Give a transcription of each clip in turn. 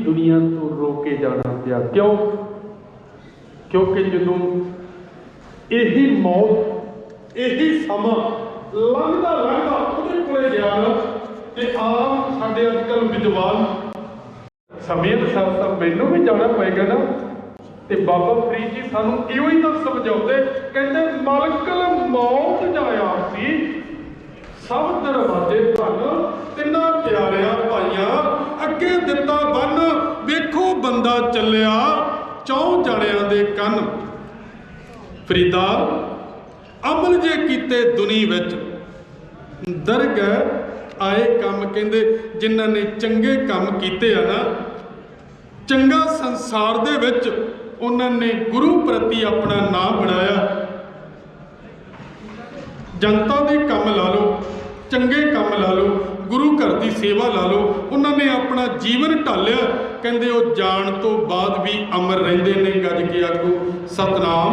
दुनिया तो रोके जाना पिया। क्यों? क्योंकि जो यही मौत यही समा लंघदा लंघदा उहदे कोले गया ना ते आम साडे अजकल विद्वान समय अनुसार तो मैनू भी जाना पेगा ना। ते बाबा फरीद जी सानू इहो ही तो समझाते, कहते मलकल मौत जाया सी सब दरवाजे धन तिन्ना प्यारिया भाइया अगे दिता बन वेखो बंदा चलिया चौं जाणिया दे कन। फरीदा अमल जे कीते दुनी विच दरगह आए काम कहंदे जिन्हां ने चंगे काम कीते आ ना चंगा संसार दे विच उन्होंने गुरु प्रति अपना नाम बनाया। जनता के काम ला लो चंगे काम ला लो गुरु घर की सेवा ला लो उन्होंने अपना जीवन ढालिया। कहते वो जान तो बाद भी अमर रहिंदे ने गज के आगू सतनाम।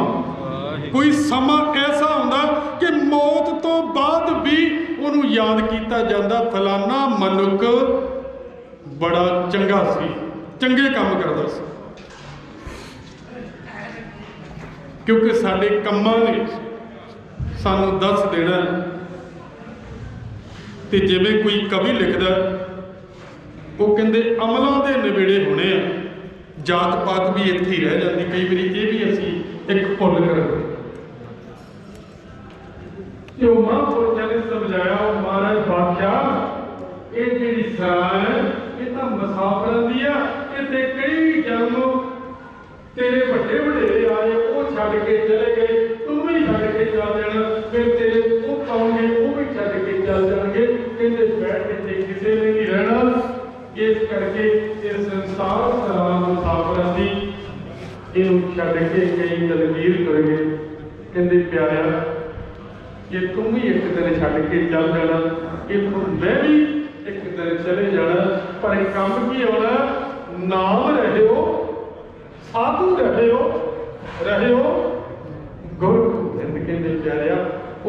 कोई समा ऐसा आउंदा कि मौत तो बाद भी उन्होंने याद किया जाता फलाना मनुख बड़ा चंगा सी चंगे काम करता सी। क्योंकि साडे कम्मां ने सानू दस देना। तो जिवें कोई कवि लिखदा वो कहते अमलों के नवेड़े होने आ जात पात भी इत्थे ही रह जाती। कई बार ये भी असी एक भुल करते। जो महापुरुषों ने समझाया महाराज बादशाह ये जी सराह है ये तो मुसाफिरां दी आ। इत्थे कई जन्म तेरे बड़े वडेरे आए वो छड्ड के चले गए तू भी छड्ड के चल जाना फिर तेरे पुत आउणगे वो भी छड्ड के चल जाएंगे। कहते बैठ इत्थे किसी ने नहीं रहना। इस करके ये संसार सराह मुसाफिरां दी इहनूं छड्ड के कई दलवीर तुर गए। कहते प्यारा ये तुम भी एक दिन छड्ड के चल जाना इत्थों मैं भी एक दिन चले जाना। पर काम की होना नाम रहे हो साधु रहे हो गुरु गोबिंद कहते प्यारिया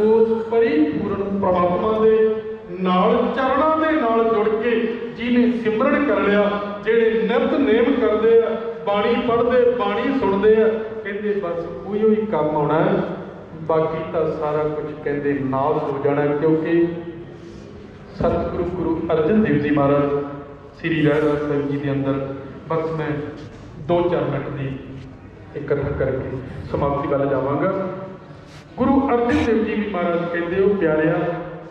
उस परिपूर्ण परमात्मा के नाल चरणों के नाल जुड़ के जिन्हें सिमरन कर लिया जेड़े नित नेम करते हैं बाणी पढ़ते बाणी सुनते हैं कहते बस उही ही काम आना है। बाकी तो सारा कुछ कहते नाश हो जाना। क्योंकि सतगुरु गुरु अर्जन देव जी महाराज श्री रहरास साहिब जी के अंदर बस मैं 2-4 मिनट की इकट्ठा करके समाप्ति वाला जावांगा। गुरु अर्जन देव जी महाराज कहते हो प्यारिया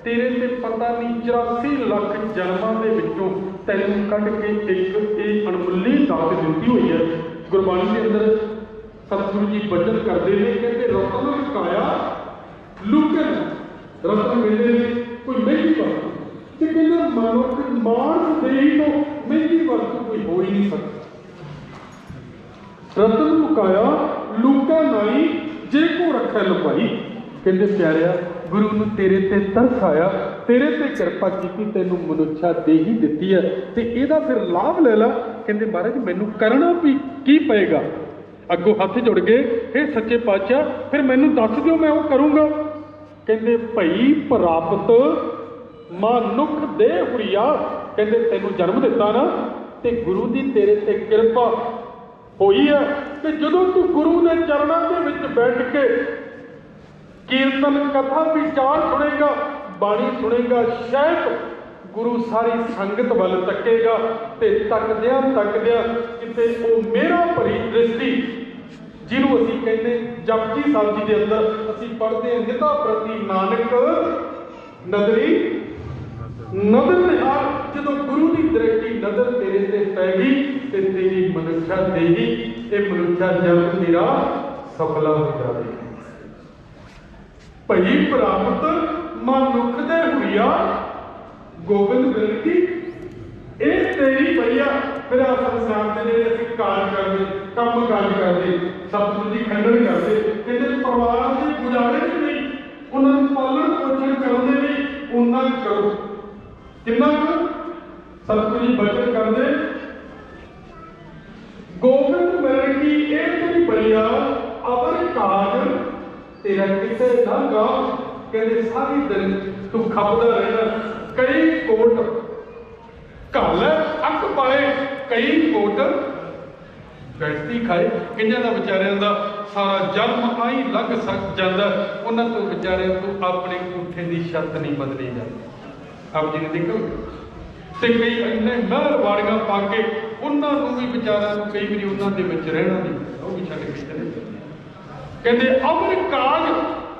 तेरे ते पता नहीं 84 लाख जन्मां दे विचों तैनूं कढ के एक ये अणमुल्ली दात दित्ती हुई है। गुरबाणी के अंदर सतगुरु जी वचन करते हैं कहते रतन लुकाया लुकन रतन कहते कोई महंगी वस्तु तो कहते मनुख मानस देही तो महंगी वस्तु कोई हो ही नहीं सकती। रतन लुकाया लुका नाई जे को रखा लुकाई। कहते प्यारिया गुरु नूं तेरे ते तरस आया तेरे ते कृपा की तेनू मनुष्या दे ही दिती है ते इहदा फिर लाभ ले ला। कहते महाराज मैनू करना भी की पएगा। अगों हथ जुड़ गए हे सच्चे पातशाह फिर मैनू दस दिओ मैं वो करूँगा। कहते भई प्राप्त मनुख दे हुरिया कहते तेनू जन्म दिता ना ते गुरु दी तेरे ते कृपा होई है कि जदों तू गुरु ने चरणों के विच बैठ के कीर्तन कथा विचार सुनेगा बाणी सुनेगा शायद गुरु सारी संगत वाल तकेगा ते तकदियां किते वो मेरा भरी दृष्टि जिन्हों असीं कहते जपजी साहिब जी के अंदर असीं पढ़ते हैं निता प्रति नानक नदरी नदर निहार जो गुरु की दृष्टि नदर तेरे से पै गई तो तेरी मनुष्या देगी ये मनुष्या जन्म तेरा सफला हो जाएगी। भई प्राप्त मनुख दे हुरिया गोबिंद बिनती ये तेरी भैया फिर आ संसार के जेडे असीं काज करते काम काज करते सतगुरु जी खंडन करते कहते परिवार के गुजारे च नहीं उन्होंने पालन पोषण करते नहीं उन्ना करो कितना सतगुरु जी बचन करते गोबिंद मिलन की ये तेरी भैया अवर काज तेरा किसे ना गा। कहते सारी दिन तू खपदा रहना कई कोट घल अक पाए कई कोट बैठती खाए। कईयां दा बेचारियां दा सारा जन्म आई लंघ सक जाता, उन्हां तो बेचारियां तो अपने कोठे की छत नहीं बदली जाती। आप जी ने देखो तो कई इन्ने महरवाड़ियां पा के उन्होंने भी बेचारियां कई बार उन्होंने रहना नहीं पैंदा, वो भी छड्ड के चले जाते। कहते अमर काज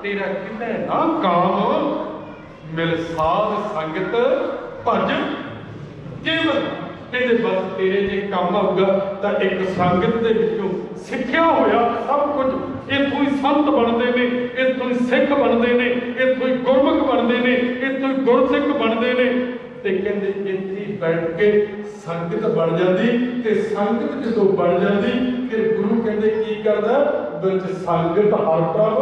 तेरा कितै ना काम, मिल साध संगत भज केवल। कहते बस तेरे जे काम आऊगा तो एक संगत के विचों सिक्ख्या होया सब कुछ इतों ही संत बनते हैं, इतों ही सिख बनते हैं, इतों ही गुरमुख बनते हैं, इतों ही गुरसिख बनते हैं। तो कहते इत्थे बैठ के संगत बन जाती, ते संगत जो बन जाती फिर गुरु कहते की करता बिच संगत हर प्रभ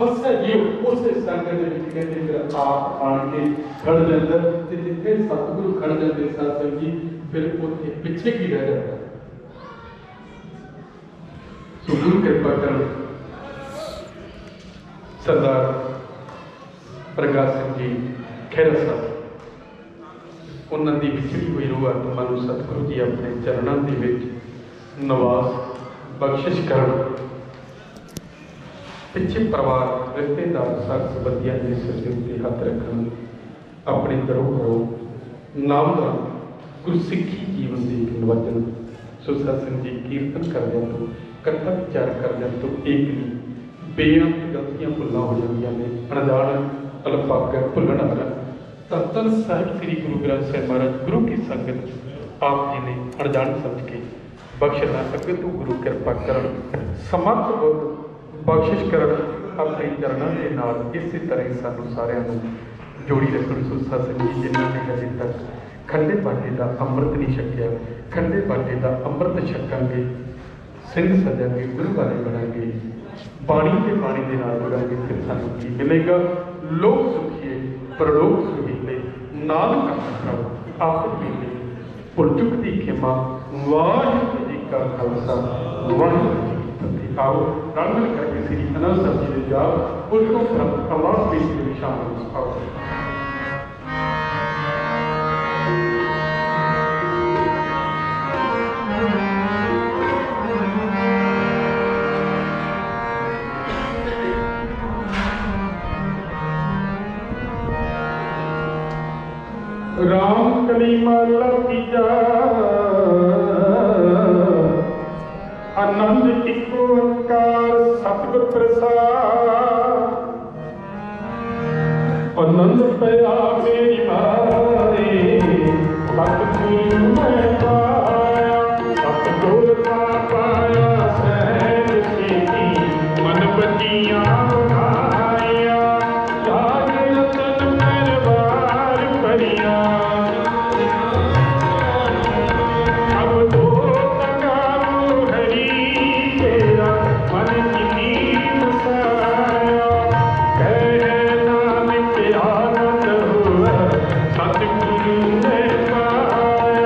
बस जी उस संगत कहते फिर आप आन के खड़ जाता। तो जिथे सतगुरु खड़ जाते सत्संग जी फिर उत्थे पिछे की रह जाता। सो गुरु कृपा करो सरदार प्रकाश सिंह जी खैरा साहब, उन्होंने विछड़ी हुई रूह आत्मा को सतगुरु जी अपने चरणों के विच निवास बख्शिश कर। पिछे परिवार रिश्तेदार साग संबंधियों के सिर के उत्ते हथ रखना, अपने दरों घरों नामदान गुरु सिक्खी जीवन के निर्वचन। सो सत्संग जी कीर्तन करदे तो कथा विचार करदे तो एक नहीं बेअंत गलतियां भुल्लां हो जांदियां ने, अनजान अलपाक भुल्लण वाला धन साहिब श्री गुरु ग्रंथ साहिब महाराज गुरु की संगत आप जी ने अनजान समझ के बख्शना। अगे तो गुरु कृपा करन समर्थ बुद्ध बख्शिश कर अपने चरणों के नाल इस तरह सानू सारिਆਂ ਨੂੰ जोड़ी रखण। सो सत्संग जी जिन्होंने हजे तक खंडे बाटे का अमृत नहीं छकिया, खंडे बाटे का अमृत छकांगे, सिंध सजांगे, गुरु वाले बनांगे, पानी के पानी के नाल जुड़ांगे, फिर सानू की मिलेगा लोक सुखीए परलोक सुखीले नानक आप मिले भुल चुक दी खिमा। वाहिगुरू जी का खालसा वाहिगुरू जी की फतेह। आओ रल मिल करके श्री आनंद साहब जी के जाप उसको प्रमाण पेश के शामिल आओ। राम कली माला तीजा आनंद एक ओंकार सतगुर प्रसाद। आनंद पया मेरी मारे सतगुरु मैं पाया, सतगुर का पाया सहज खेती मन बचिया उठाया। लागे रतन मेरबार परिया सतगुरु ने पाया।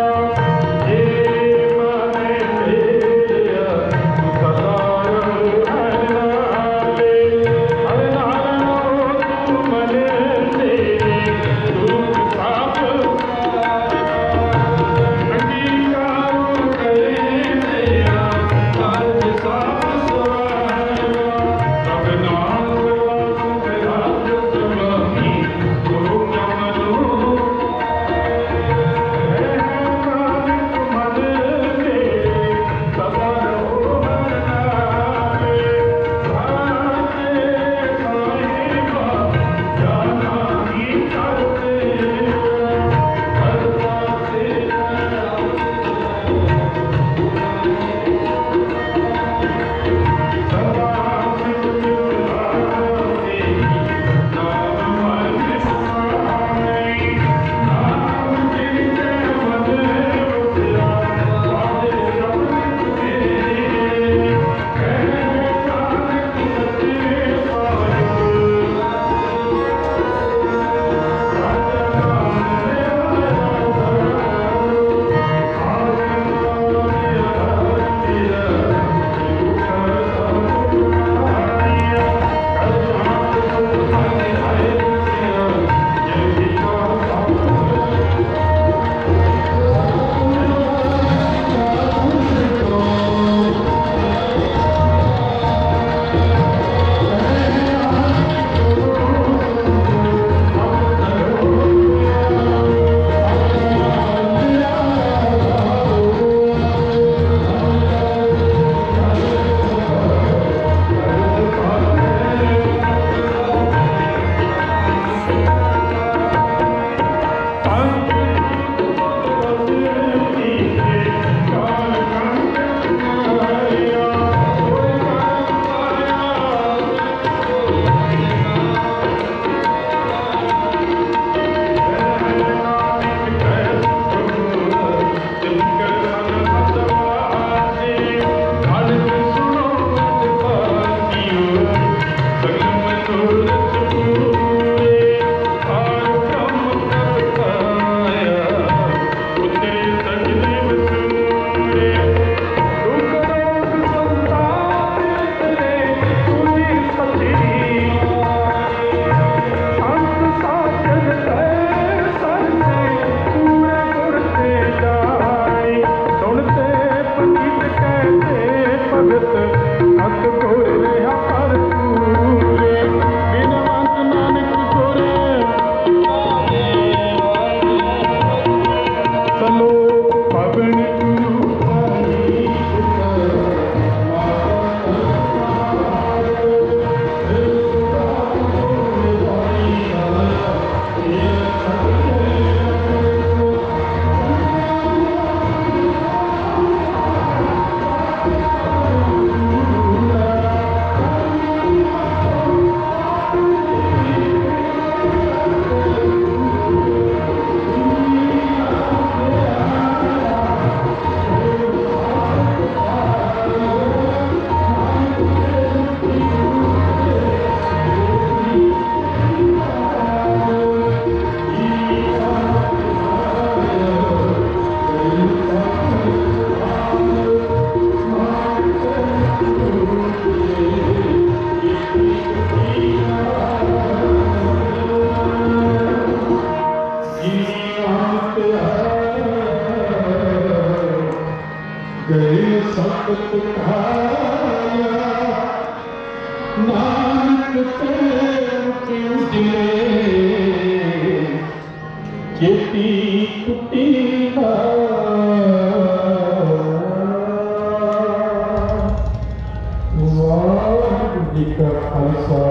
ਵਾਹਿਗੁਰੂ ਜੀ ਕਾ ਖਾਲਸਾ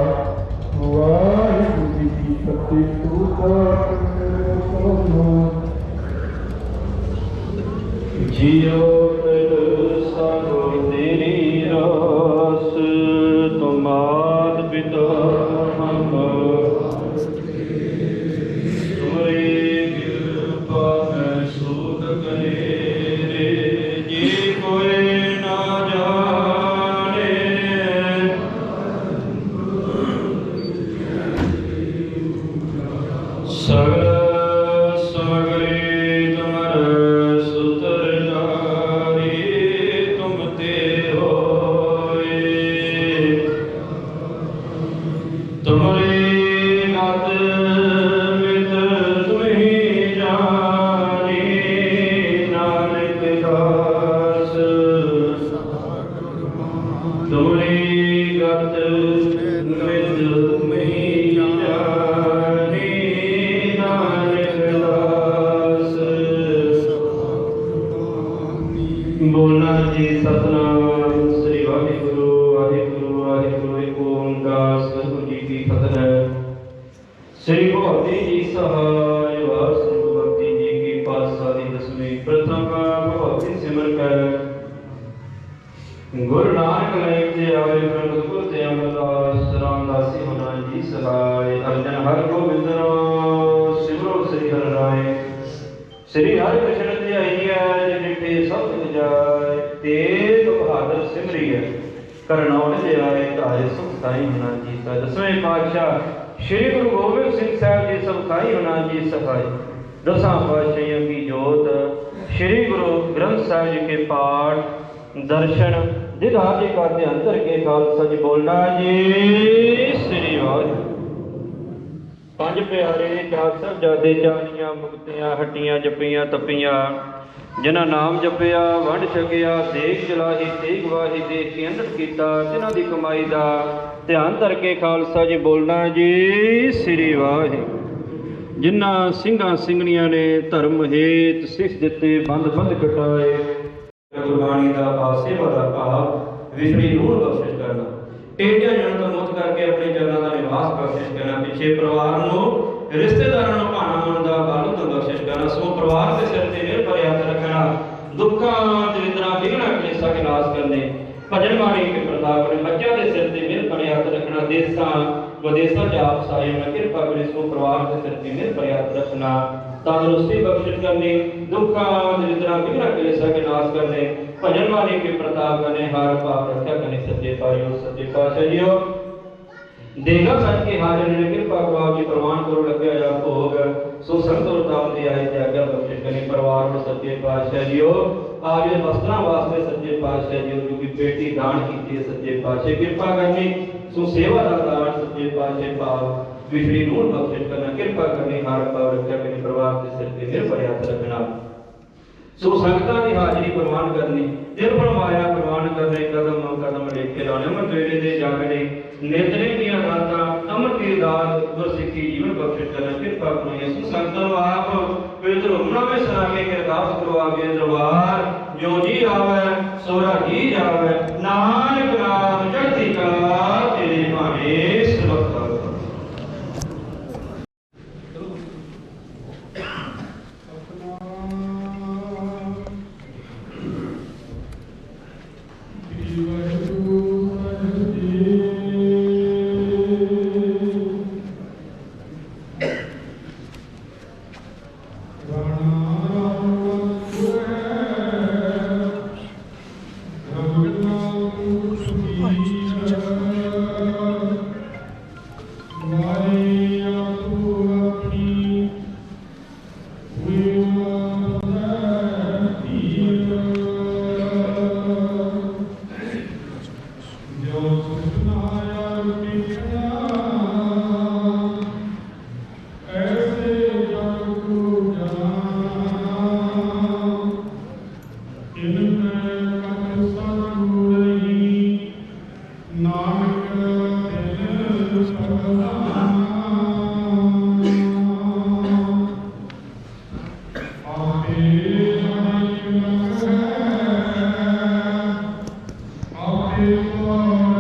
ਵਾਹਿਗੁਰੂ ਜੀ ਕੀ ਫਤਿਹ। जियो सागो तेरी रास तुम मात पिता हम तुम्हारी कृपा में सूत करे रे जी कोई ना जाने सगल समग्री तुम्हारे बोलना जी सतनाम श्री वाहिगुरु वाहिगुरु वाहिगुरु एक ओंकार सतगुरु जी की फतह। श्री भगवती जी सहाय वार श्री भगवती जी की पातशाही दसवीं प्रथम भगवती सिमर कर गुरु नानक लेव ते आवे प्रगट गुरु ते अमरदास रामदासी होना जी सहाय। अर्जन हर गोविंद नाम सिमरो श्री हर राय श्री हरि कृष्ण जी आइया जिठे सब जाय तेज बहादुर सिमरी है करनौल जे आए तारे सुख साई होना जी सा। दसवें पातशाह श्री गुरु गोबिंद सिंह साहब जी सब साई होना जी सहाय। दसां पातशाहियों की जोत श्री गुरु ग्रंथ साहिब जी के पाठ दर्शन दीदार जी का अंतर के खालसा जी बोलना जी श्री वाहिगुरू। पंज प्यारे चार साहिबजादे चालीਆਂ ਮੁਕਤੀਆਂ ਹੱਟੀਆਂ ਜੱਪੀਆਂ ਤੱਪੀਆਂ ਜਿਨ੍ਹਾਂ ਨਾਮ ਜਪਿਆ ਵੰਡ ਛਕਿਆ ਦੇਖ ਜਲਾਹੀ ਤੇਗ ਵਾਹੀ ਦੇਖ ਕੇ ਅੰਦਰ ਕੀਤਾ ਜਿਨ੍ਹਾਂ ਦੀ ਕਮਾਈ ਦਾ ਧਿਆਨ ਧਰ ਕੇ ਖਾਲਸਾ ਜੀ ਬੋਲਣਾ ਜੀ ਸ੍ਰੀ ਵਾਹਿਗੁਰੂ। ਜਿਨ੍ਹਾਂ ਸਿੰਘਾਂ ਸਿੰਘਣੀਆਂ ਨੇ ਧਰਮ ਹੇਤ ਸਿੱਖ ਦਿੱਤੇ ਬੰਦ ਬੰਦ ਕਟਾਏ ਗੁਰਬਾਣੀ ਦਾ ਆਸੇਵਾ ਦਾ ਭਾਵ ਵਿਸ਼ਰੀ ਨੂਰ ਬਖਸ਼ਿਸ਼ ਕਰਨਾ ਟੇਢਿਆਂ ਜਨ ਤੋਂ ਮੁਕਤ ਕਰਕੇ ਆਪਣੇ ਚਰਨਾਂ ਦਾ ਨਿਵਾਸ ਬਖਸ਼ਿਸ਼ ਕਰਨਾ ਪਿੱਛੇ ਪਰਿਵਾਰ ਨੂੰ ਰਿਸ਼ਤੇਦਾਰਾਂ ਨੂੰ ਭਾਣਾ ਮਨ ਦਾ ਬਲ ਤੋਂ ਬਖਸ਼ਿਸ਼ ਕਰਨਾ ਸੋ ਪਰਿਵਾਰ ਦੇ ਸਿਰ ਤੇ ਨਿਰਭਰ ਹੱਥ ਰੱਖਣਾ ਦੁੱਖਾਂ ਦਰਿਦਰਾਂ ਵਿਘਨਾਂ ਕਲੇਸ਼ਾਂ ਕੇ ਨਾਸ਼ ਕਰਨੇ ਭਜਨ ਬਾਣੀ ਕੇ ਪ੍ਰਤਾਪ ਕਰੇ ਬੱਚਿਆਂ ਦੇ ਸਿਰ ਤੇ ਨਿਰਭਰ ਹੱਥ ਰੱਖਣਾ ਦੇਸਾਂ ਵਿਦੇਸਾਂ ਚ ਆਪ ਸਾਇ ਮੈਂ ਕਿਰਪਾ ਕਰੇ ਸੋ ਪਰਿਵਾਰ ਦੇ ਸਿਰ ਤੇ ਨਿਰਭਰ ਹੱਥ ਰੱਖਣਾ तंदुरुस्ती बख्शिश करने दुखा दरिद्रा विघ्न क्लेशा के नाश करने भजन वाणी के प्रताप करने हार पाप रक्षा करने सच्चे पातशाह जियो देगा सच के हाजिर ने कृपा करो जी प्रमाण करो लगे जा भोग सो संत और ताम दे आए त्यागा बख्शिश करने परिवार में सच्चे पातशाह जियो आज वस्त्रा वास्ते सच्चे पातशाह जियो जो की बेटी दान की सच्चे पातशाह कृपा करनी सो सेवा का दान सच्चे पातशाह पाव विश्री नूर बख्शिश करना कृपा करनी हार पाव रक्षा करनी प्रभाव के सिर पे निर्भर हथ रखना सो संगतां की हाजिरी प्रमाण करनी दिल बनवाया प्रमाण करने कदम कदम लेके लाने अमृत वेले दे जागने नेतने दियां रातां अमृत की दात गुरसिੱਖੀ जीवन बख्शिश करना कृपा करो यीशु संतन आप पवित्र हुमना में सरागे के अरदास करो आगे दरबार जो जी आवे सोरा जी जावे नानक नाम चढ़ती कला तेरे भाने सबक Oh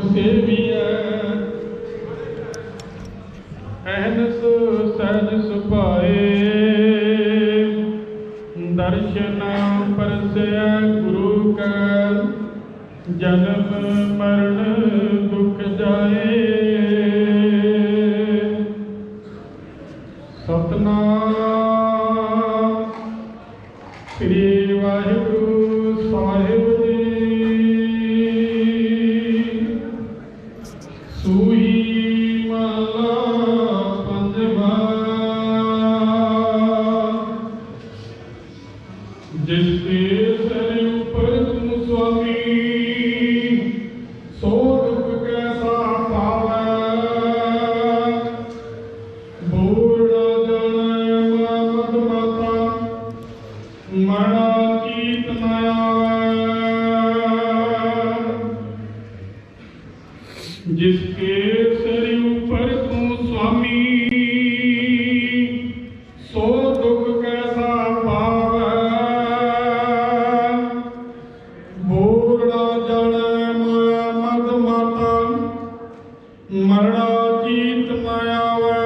सेविया अहनस सहज सुभाए दर्शन परसय गुरु का जन्म मरण दुख जाए सतनाम श्री वाहिगुरु साहिब जी सूही माला पंजवा जिसके सर ऊपर तुम स्वामी सो दुख कैसा पावे बोल जाने मत माता मना कीत न आवे जिसके सिर ऊपर तू स्वामी सो दुख कैसा पावे बोल जाने मत माता मरना जीत न आवे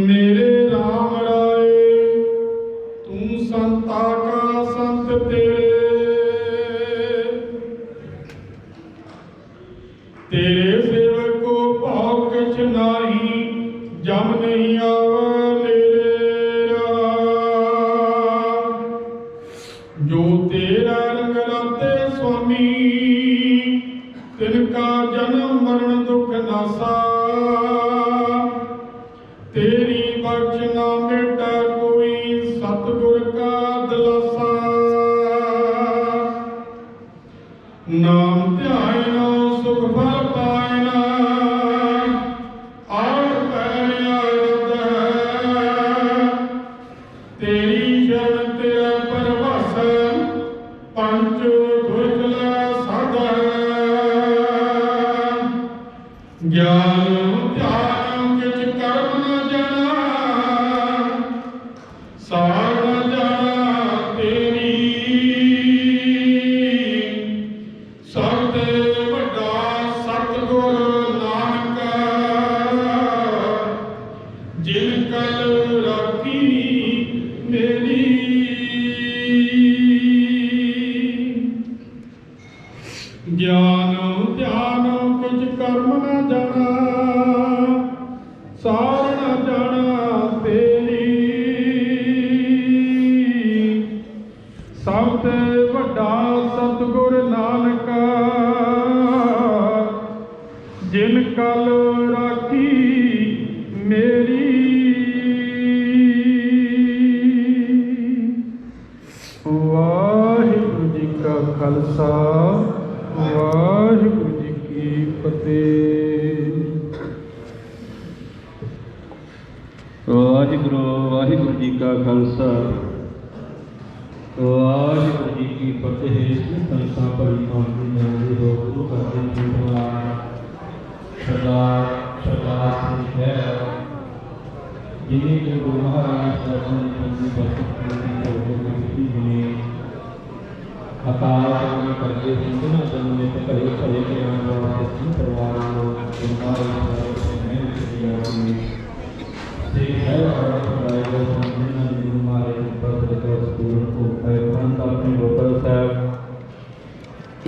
मेरे राम राय तू संता का संत तेरे सेवक को भाव कछ नाही जम नहीं आवे मेरे राम जो तेरा रंग राते स्वामी तिनका जन्म मरण दुख नासा तेरी बख्श ना मिटा कोई सतगुर का दिलासा नाम ध्यान सुख फल पायना आठ पैर आरद तेरी शरण तेरा परवास पंच भुजला सदा ज्ञान ध्यान किछ कर्म न जाना सार न जाना तेरी सब ते वड्डा सतगुर नानक जिन कल राखी मेरी ज्ञान ध्यान कुछ कर्म न जाना सार न जाना तेरी सब ते वड्डा सतगुर नानक जिन कल राखी मेरी वाहिगुरु जी का खालसा वाहिगुरु जी की फतेह। वाहिगुरु वाहिगुरु जी का खालसा वाहिगुरु जी की फतेह। संसा परिमाण जानते हो गुरु का दिन सदा सदा है जिन्हें गुरु महाराज अपनी जिन्हें अकाल करके सुनना जन्म में करे खड़े के परिवार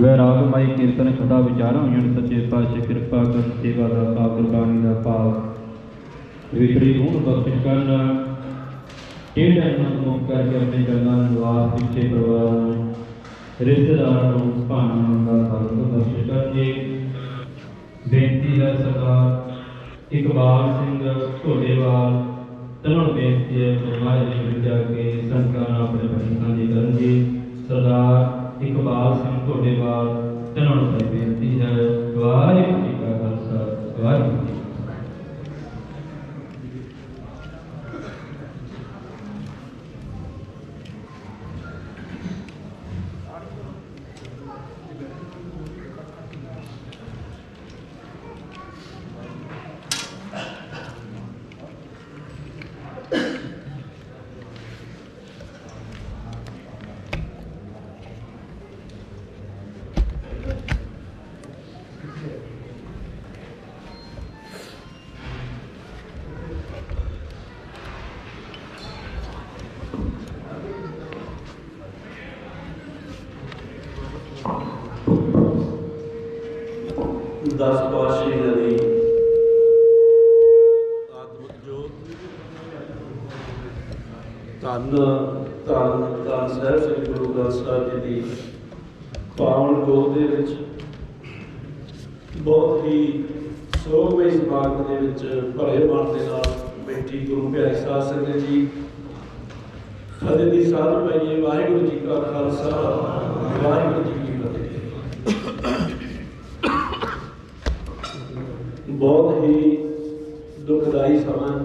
वह रागमाई कीर्तन कथा विचारा हुई सच्चे पातशाह कृपा कर सेवा का पाप कुर्बानी का पाप विखड़ी गुण बख्शिश करना टेढ़ा मुक्त करके अपने चरणों निवास पिछे परिवार रिश्तेदारों भाणों का साथ बख्शिश करके बेनती है सरदार इकबाल सिंह ढोडेवाल तरुण बेनती है हमारे जीवन जाके संस्कार अपने बच्चों की करेंगे। सरदार इकबाल सिंह ढोडेवाल तरुण से बेनती है वाहिगुरू जी का खालसा वाहिगुरू जी। 10 ਪਾਤਸ਼ਾਹੀਆਂ ਦੀ ਆਤਮਿਕ ਜੋਤ ਧੰਨ ਧੰਨ ਧੰਨ ਸਾਹਿਬ ਸ੍ਰੀ ਗੁਰੂ ਗ੍ਰੰਥ ਸਾਹਿਬ ਜੀ ਦੀ ਪਾਵਨ ਗੋਦ ਦੇ ਵਿੱਚ ਬਹੁਤ ਹੀ ਸੋਹਣੇ ਸਮਾਗਮ ਦੇ ਵਿੱਚ ਭਰੇ ਮਨ ਦੇ ਨਾਲ ਬੈਠੀ ਗੁਰੂ ਪਿਆਰੀ ਸਾਧ ਸੰਗਤ ਜੀ, ਫਤਿਹ ਦੀ ਸਾਧ ਪਾਈਏ। ਵਾਹਿਗੁਰੂ ਜੀ ਕਾ ਖਾਲਸਾ, ਵਾਹਿਗੁਰੂ ਜੀ ਕੀ ਫਤਿਹ। ਬਹੁਤ ਹੀ ਦੁਖਦਾਈ ਸਮਾਂ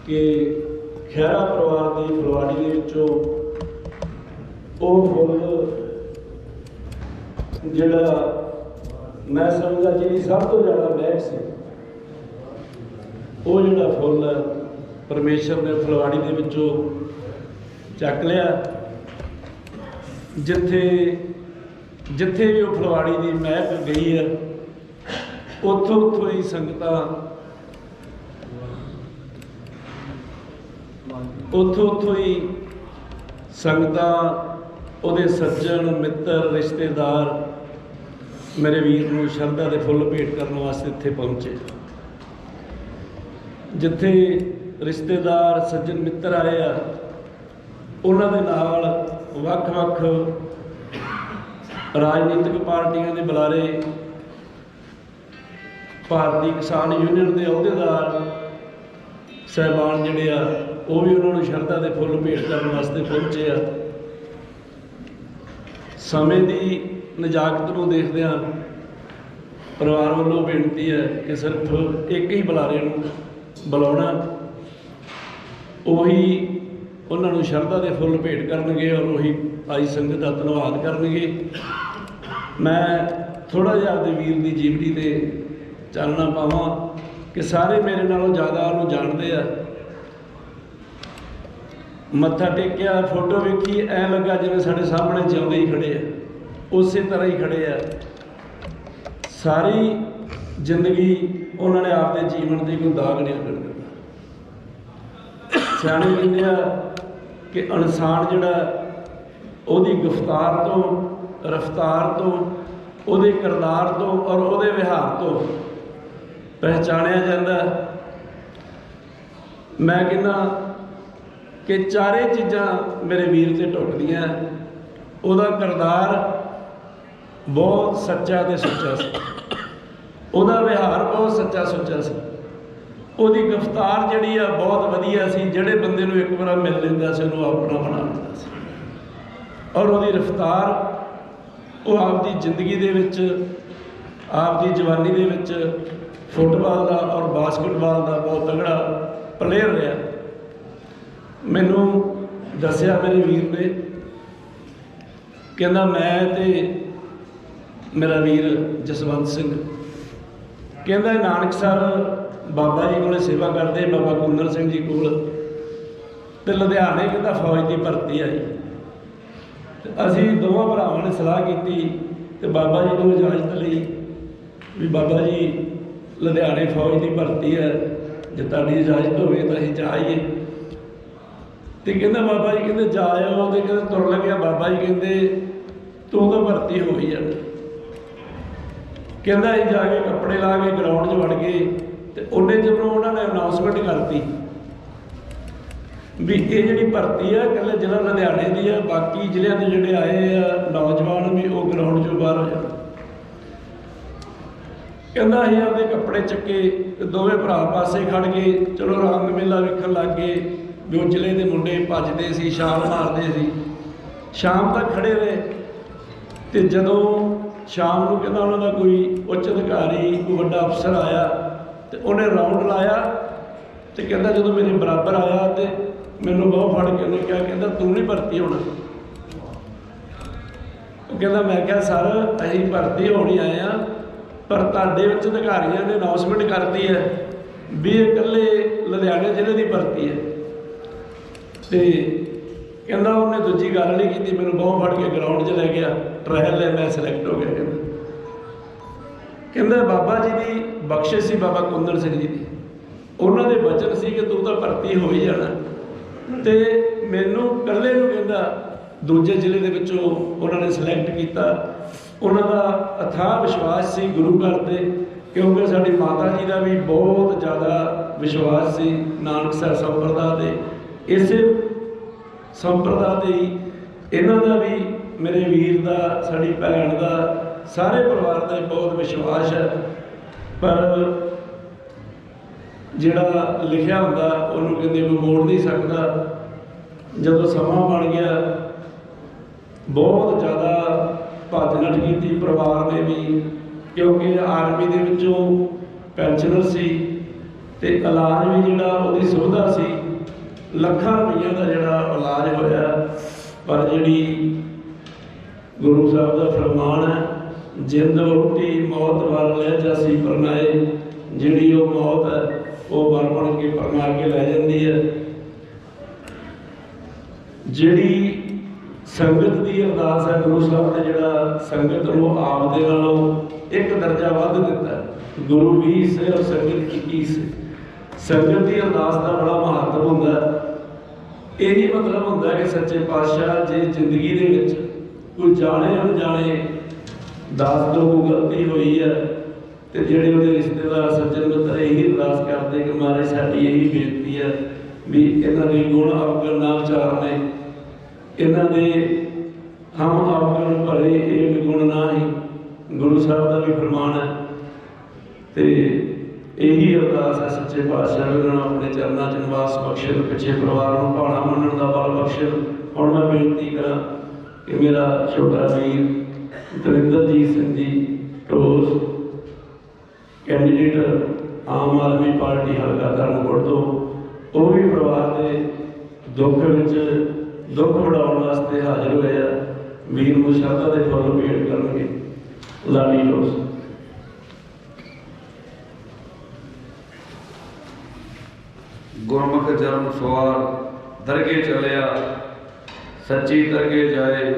ਕਿ ਖਹਿਰਾ ਪਰਿਵਾਰ ਦੀ ਫੁਲਵਾੜੀ ਦੇ ਵਿੱਚੋਂ ਉਹ ਫੁੱਲ ਜਿਹੜਾ ਮੈਂ ਸਮਝਦਾ ਜਿਹਦੀ ਸਭ ਤੋਂ ਜ਼ਿਆਦਾ ਮਹਿਕ ਸੀ, ਉਹ ਜਿਹੜਾ ਫੁੱਲ ਪਰਮੇਸ਼ਰ ਨੇ ਫੁਲਵਾੜੀ ਦੇ ਵਿੱਚੋਂ ਚੱਕ ਲਿਆ। ਜਿੱਥੇ ਜਿੱਥੇ ਵੀ ਉਹ ਫੁਲਵਾੜੀ ਦੀ ਮਹਿਕ ਗਈ ਹੈ, ਉੱਥੋਂ ਉੱਥੋਂ ਹੀ ਸੰਗਤਾਂ ਉਹਦੇ ਸੱਜਣ ਮਿੱਤਰ ਰਿਸ਼ਤੇਦਾਰ ਮੇਰੇ ਵੀਰ ਨੂੰ ਸ਼ਰਧਾ ਦੇ ਫੁੱਲ ਭੇਟ ਕਰਨ ਵਾਸਤੇ ਇੱਥੇ ਪਹੁੰਚੇ। ਜਿੱਥੇ ਰਿਸ਼ਤੇਦਾਰ ਸੱਜਣ ਮਿੱਤਰ ਆਏ ਆ, ਉਹਨਾਂ ਦੇ ਨਾਲ ਵੱਖ-ਵੱਖ ਰਾਜਨੀਤਿਕ ਪਾਰਟੀਆਂ ਦੇ ਬੁਲਾਰੇ, ਭਾਰਤੀ ਕਿਸਾਨ ਯੂਨੀਅਨ ਦੇ ਅਹੁਦੇਦਾਰ ਸਾਹਿਬਾਨ ਜਿਹੜੇ ਆ, ਉਹ ਵੀ ਉਹਨਾਂ ਨੂੰ ਸ਼ਰਧਾ ਦੇ ਫੁੱਲ ਭੇਟ ਕਰਨ ਵਾਸਤੇ ਪਹੁੰਚੇ ਆ। ਸਮੇਂ ਦੀ ਨਜ਼ਾਕਤ ਨੂੰ ਦੇਖਦਿਆਂ ਪਰਿਵਾਰ ਵੱਲੋਂ ਬੇਨਤੀ ਹੈ ਕਿ ਸਿਰਫ ਇੱਕ ਹੀ ਬੁਲਾਰੇ ਨੂੰ ਬੁਲਾਉਣਾ, ਉਹੀ ਉਹਨਾਂ ਨੂੰ ਸ਼ਰਧਾ ਦੇ ਫੁੱਲ ਭੇਟ ਕਰਨਗੇ ਔਰ ਉਹੀ ਆਈ ਸੰਗਤ ਦਾ ਧੰਨਵਾਦ ਕਰਨਗੇ। ਮੈਂ ਥੋੜ੍ਹਾ ਜਿਹਾ ਆਪਦੇ ਵੀਰ ਦੀ ਜੀਵਨੀ 'ਤੇ ਚਾਨਣਾ ਪਾਵਾਂ ਕਿ ਸਾਰੇ ਮੇਰੇ ਨਾਲੋਂ ਜ਼ਿਆਦਾ ਉਹਨੂੰ ਜਾਣਦੇ ਆ। ਮੱਥਾ ਟੇਕਿਆ, ਫੋਟੋ ਵੇਖੀ, ਐਂ ਲੱਗਾ ਜਿਵੇਂ ਸਾਡੇ ਸਾਹਮਣੇ ਜਿਉਂਦੇ ਹੀ ਖੜੇ ਆ, ਉਸੇ ਤਰ੍ਹਾਂ ਹੀ ਖੜੇ ਆ। ਸਾਰੀ ਜ਼ਿੰਦਗੀ ਉਹਨਾਂ ਨੇ ਆਪਦੇ ਜੀਵਨ ਦੀ ਕੋਈ ਦਾਗ ਨਹੀਂ ਲੱਗਣ ਦਿੱਤਾ। ਸਿਆਣੇ ਕਹਿੰਦੇ ਆ ਕਿ ਇਨਸਾਨ ਜਿਹੜਾ ਉਹਦੀ ਗੁਫ਼ਤਾਰ ਤੋਂ, ਰਫ਼ਤਾਰ ਤੋਂ, ਉਹਦੇ ਕਿਰਦਾਰ ਤੋਂ ਔਰ ਉਹਦੇ ਵਿਹਾਰ ਤੋਂ ਪਹਿਚਾਣਿਆ ਜਾਂਦਾ। ਮੈਂ ਕਹਿੰਦਾ ਕਿ ਚਾਰੇ ਚੀਜ਼ਾਂ ਮੇਰੇ ਵੀਰ 'ਤੇ ਢੁੱਕਦੀਆਂ। ਉਹਦਾ ਕਿਰਦਾਰ ਬਹੁਤ ਸੱਚਾ ਤੇ ਸੁੱਚਾ ਸੀ, ਉਹਦਾ ਵਿਹਾਰ ਬਹੁਤ ਸੱਚਾ ਸੁੱਚਾ ਸੀ, ਉਹਦੀ ਗੁਫ਼ਤਾਰ ਜਿਹੜੀ ਆ ਬਹੁਤ ਵਧੀਆ ਸੀ। ਜਿਹੜੇ ਬੰਦੇ ਨੂੰ ਇੱਕ ਵਾਰ ਮਿਲ ਲੈਂਦਾ ਸੀ ਉਹਨੂੰ ਆਪਣਾ ਬਣਾ ਲੈਂਦਾ ਸੀ। ਔਰ ਉਹਦੀ ਰਫ਼ਤਾਰ, ਉਹ ਆਪਦੀ ਜ਼ਿੰਦਗੀ ਦੇ ਵਿੱਚ, ਆਪਦੀ ਜਵਾਨੀ ਦੇ ਵਿੱਚ ਫੁੱਟਬਾਲ ਦਾ ਔਰ ਬਾਸਕਟਬਾਲ ਦਾ ਬਹੁਤ ਤਗੜਾ ਪਲੇਅਰ ਰਿਹਾ। ਮੈਨੂੰ ਦੱਸਿਆ ਮੇਰੇ ਵੀਰ ਨੇ, ਕਹਿੰਦਾ ਮੈਂ ਤੇ ਮੇਰਾ ਵੀਰ ਜਸਵੰਤ ਸਿੰਘ, ਕਹਿੰਦਾ ਨਾਨਕਸਰ ਬਾਬਾ ਜੀ ਕੋਲ ਸੇਵਾ ਕਰਦੇ, ਬਾਬਾ ਕੁੰਦਨ ਸਿੰਘ ਜੀ ਕੋਲ, ਤੇ ਲੁਧਿਆਣੇ ਕਹਿੰਦਾ ਫੌਜ ਦੀ ਭਰਤੀ ਆਈ। ਤੇ ਅਸੀਂ ਦੋਵਾਂ ਭਰਾਵਾਂ ਨੇ ਸਲਾਹ ਕੀਤੀ ਤੇ ਬਾਬਾ ਜੀ ਤੋਂ ਇਜਾਜ਼ਤ ਲਈ ਵੀ ਬਾਬਾ ਜੀ ਲੁਧਿਆਣੇ ਫੌਜ ਦੀ ਭਰਤੀ ਹੈ, ਜੇ ਤੁਹਾਡੀ ਇਜਾਜ਼ਤ ਹੋਵੇ ਤਾਂ ਅਸੀਂ ਜਾ ਆਈਏ। ਤੇ ਕਹਿੰਦਾ ਬਾਬਾ ਜੀ ਕਹਿੰਦੇ ਜਾ ਆਇਓ। ਤੇ ਕਹਿੰਦੇ ਤੁਰ ਲੱਗਿਆ, ਬਾਬਾ ਜੀ ਕਹਿੰਦੇ ਤੂੰ ਤਾਂ ਭਰਤੀ ਹੋ ਹੀ ਜਾਣਾ। ਕਹਿੰਦਾ ਅਸੀਂ ਜਾ ਕੇ ਕੱਪੜੇ ਲਾ ਕੇ ਗਰਾਊਂਡ 'ਚ ਵੜ ਗਏ ਤੇ ਉਹਨੇ ਜਦੋਂ ਉਹਨਾਂ ਨੇ ਅਨਾਊਂਸਮੈਂਟ ਕਰਤੀ ਵੀ ਇਹ ਜਿਹੜੀ ਭਰਤੀ ਆ ਇਕੱਲੇ ਜ਼ਿਲ੍ਹਾ ਲੁਧਿਆਣੇ ਦੀ ਆ, ਬਾਕੀ ਜ਼ਿਲ੍ਹਿਆਂ ਦੇ ਜਿਹੜੇ ਆਏ ਆ ਨੌਜਵਾਨ ਵੀ ਉਹ ਗਰਾਊਂਡ 'ਚੋਂ ਬਾਹਰ ਹੋ ਜਾਣ। ਕਹਿੰਦਾ ਅਸੀਂ ਆਪਦੇ ਕੱਪੜੇ ਚੱਕੇ ਤੇ ਦੋਵੇਂ ਭਰਾ ਪਾਸੇ ਖੜ ਗਏ। ਚਲੋ ਰੰਗ ਮੇਲਾ ਵੇਖਣ ਲੱਗ ਗਏ ਵੀ ਉਹ ਜ਼ਿਲ੍ਹੇ ਦੇ ਮੁੰਡੇ ਭੱਜਦੇ ਸੀ, ਛਾਲ ਮਾਰਦੇ ਸੀ। ਸ਼ਾਮ ਤੱਕ ਖੜੇ ਰਹੇ ਤੇ ਜਦੋਂ ਸ਼ਾਮ ਨੂੰ ਕਹਿੰਦਾ ਉਹਨਾਂ ਦਾ ਕੋਈ ਉੱਚ ਅਧਿਕਾਰੀ, ਕੋਈ ਵੱਡਾ ਅਫਸਰ ਆਇਆ ਤੇ ਉਹਨੇ ਰਾਊਂਡ ਲਾਇਆ ਤੇ ਕਹਿੰਦਾ ਜਦੋਂ ਮੇਰੇ ਬਰਾਬਰ ਆਇਆ ਤੇ ਮੈਨੂੰ ਬਾਹੋਂ ਫੜ ਕੇ ਉਹਨੇ ਕਿਹਾ, ਕਹਿੰਦਾ ਤੂੰ ਨਹੀਂ ਭਰਤੀ ਹੋਣਾ। ਉਹ ਕਹਿੰਦਾ ਮੈਂ ਕਿਹਾ ਸਰ ਅਸੀਂ ਭਰਤੀ ਹੋਣੀ ਆਏ ਆ, ਪਰ ਤੁਹਾਡੇ ਉੱਚ ਅਧਿਕਾਰੀਆਂ ਨੇ ਅਨਾਊਂਸਮੈਂਟ ਕਰਤੀ ਹੈ ਵੀ ਇਹ ਇਕੱਲੇ ਲੁਧਿਆਣੇ ਜ਼ਿਲ੍ਹੇ ਦੀ ਭਰਤੀ ਹੈ। ਤੇ ਕਹਿੰਦਾ ਉਹਨੇ ਦੂਜੀ ਗੱਲ ਨਹੀਂ ਕੀਤੀ, ਮੈਨੂੰ ਬਾਹੋਂ ਫੜ ਕੇ ਗਰਾਊਂਡ 'ਚ ਲੈ ਗਿਆ, ਟਰਾਇਲ ਲੈ, ਮੈਂ ਸਿਲੈਕਟ ਹੋ ਗਿਆ। ਕਹਿੰਦਾ ਬਾਬਾ ਜੀ ਦੀ ਬਖਸ਼ਿਸ਼ ਸੀ, ਬਾਬਾ ਕੁੰਦਨ ਸਿੰਘ ਜੀ ਦੀ, ਉਹਨਾਂ ਦੇ ਵਚਨ ਸੀ ਕਿ ਤੂੰ ਤਾਂ ਭਰਤੀ ਹੋ ਹੀ ਜਾਣਾ। ਤੇ ਮੈਨੂੰ ਇਕੱਲੇ ਨੂੰ ਕਹਿੰਦਾ ਦੂਜੇ ਜ਼ਿਲ੍ਹੇ ਦੇ ਵਿੱਚੋਂ ਉਹਨਾਂ ਨੇ ਸਿਲੈਕਟ ਕੀਤਾ। ਉਹਨਾਂ ਦਾ ਅਥਾਹ ਵਿਸ਼ਵਾਸ ਸੀ ਗੁਰੂ ਘਰ 'ਤੇ, ਕਿਉਂਕਿ ਸਾਡੀ ਮਾਤਾ ਜੀ ਦਾ ਵੀ ਬਹੁਤ ਜ਼ਿਆਦਾ ਵਿਸ਼ਵਾਸ ਸੀ ਨਾਨਕਸਰ ਸੰਪਰਦਾ 'ਤੇ। ਇਸੇ ਸੰਪਰਦਾ 'ਤੇ ਹੀ ਇਹਨਾਂ ਦਾ ਵੀ, ਮੇਰੇ ਵੀਰ ਦਾ, ਸਾਡੀ ਭੈਣ ਦਾ, ਸਾਰੇ ਪਰਿਵਾਰ ਦਾ ਬਹੁਤ ਵਿਸ਼ਵਾਸ ਹੈ। ਪਰ ਜਿਹੜਾ ਲਿਖਿਆ ਹੁੰਦਾ ਉਹਨੂੰ ਕਹਿੰਦੇ ਕੋਈ ਮੋੜ ਨਹੀਂ ਸਕਦਾ। ਜਦੋਂ ਸਮਾਂ ਬਣ ਗਿਆ, ਬਹੁਤ ਜ਼ਿਆਦਾ ਭੱਜ ਨੱਠ ਕੀਤੀ ਪਰਿਵਾਰ ਨੇ ਵੀ, ਕਿਉਂਕਿ ਆਰਮੀ ਦੇ ਵਿੱਚੋਂ ਪੈਨਸ਼ਨਰ ਸੀ ਤੇ ਇਲਾਜ ਵੀ ਜਿਹੜਾ ਉਹਦੀ ਸੁਵਿਧਾ ਸੀ, ਲੱਖਾਂ ਰੁਪਈਆ ਦਾ ਜਿਹੜਾ ਇਲਾਜ ਹੋਇਆ। ਪਰ ਜਿਹੜੀ ਗੁਰੂ ਸਾਹਿਬ ਦਾ ਫਰਮਾਨ ਹੈ, ਜਿੰਦ ਰੋਟੀ ਮੌਤ ਵੱਲ ਲੈ ਜਾਸੀ ਪਰਨਾਏ, ਜਿਹੜੀ ਉਹ ਮੌਤ ਹੈ ਉਹ ਬਣ ਕੇ ਪਰਨਾ ਕੇ ਲੈ ਜਾਂਦੀ ਹੈ। ਜਿਹੜੀ ਸੰਗਤ ਦੀ ਅਰਦਾਸ ਹੈ, ਗੁਰੂ ਸਾਹਿਬ ਨੇ ਜਿਹੜਾ ਸੰਗਤ ਨੂੰ ਆਪ ਦੇ ਨਾਲੋਂ ਇੱਕ ਦਰਜਾ ਵੱਧ ਦਿੱਤਾ। ਗੁਰੂ 20 ਸੇ ਔਰ ਸੰਗਤ 21 ਸੇ। ਸੰਗਤ ਦੀ ਅਰਦਾਸ ਦਾ ਬੜਾ ਮਹੱਤਵ ਹੁੰਦਾ। ਇਹੀ ਮਤਲਬ ਹੁੰਦਾ ਕਿ ਸੱਚੇ ਪਾਤਸ਼ਾਹ ਜੇ ਜ਼ਿੰਦਗੀ ਦੇ ਵਿੱਚ ਕੋਈ ਜਾਣੇ ਅਣਜਾਣੇ ਦਾਸ ਤੋਂ ਕੋਈ ਗਲਤੀ ਹੋਈ ਹੈ ਤੇ ਜਿਹੜੇ ਉਹਦੇ ਰਿਸ਼ਤੇਦਾਰ ਸੱਜਣ ਮਿੱਤਰ ਇਹੀ ਅਰਦਾਸ ਕਰਦੇ ਕਿ ਮਹਾਰਾਜ ਸਾਡੀ ਇਹੀ ਬੇਨਤੀ ਹੈ ਵੀ ਇਹਨਾਂ ਦੇ ਗੁਣ ਅਵਗਣ ਨਾ ਵਿਚਾਰਨੇ, ਇਹਨਾਂ ਦੇ ਹਮ ਅਵਗਣ ਭਰੇ ਏਕ ਗੁਣ ਨਾ ਹੀ। ਗੁਰੂ ਸਾਹਿਬ ਦਾ ਵੀ ਫਰਮਾਨ ਹੈ ਤੇ ਇਹੀ ਅਰਦਾਸ ਹੈ ਸੱਚੇ ਪਾਤਸ਼ਾਹ ਨੇ ਉਹਨਾਂ ਨੂੰ ਆਪਣੇ ਚਰਨਾਂ 'ਚ ਨਿਵਾਸ ਬਖਸ਼ਣ, ਪਿੱਛੇ ਪਰਿਵਾਰ ਨੂੰ ਭਾਣਾ ਮੰਨਣ ਦਾ ਬਲ ਬਖਸ਼ਣ। ਹੁਣ ਮੈਂ ਬੇਨਤੀ ਕਰਾਂ ਕਿ ਮੇਰਾ ਛੋਟਾ ਵੀਰ Davinderjit Singh ji toss, candidate Aam Aadmi party ਹਲਕਾ ਧਰਮਕੋਟ ਤੋਂ, ਉਹ ਵੀ ਪਰਿਵਾਰ ਦੇ ਦੁੱਖ ਵਿੱਚ ਦੁੱਖ ਵੰਡਾਉਣ ਵਾਸਤੇ ਹਾਜ਼ਰ ਹੋਏ ਆ। ਵੀਰ ਨੂੰ ਸ਼ਰਧਾ ਦੇ ਫੁੱਲ ਭੇਟ ਕਰਨਗੇ। ਲਾਡੀ ਟੋਸ। ਗੁਰਮੁਖ ਜਨਮ ਸਵਾਰ ਦਰਗੇ ਚਲਿਆ, ਸੱਚੀ ਦਰਗੇ ਜਾਏ,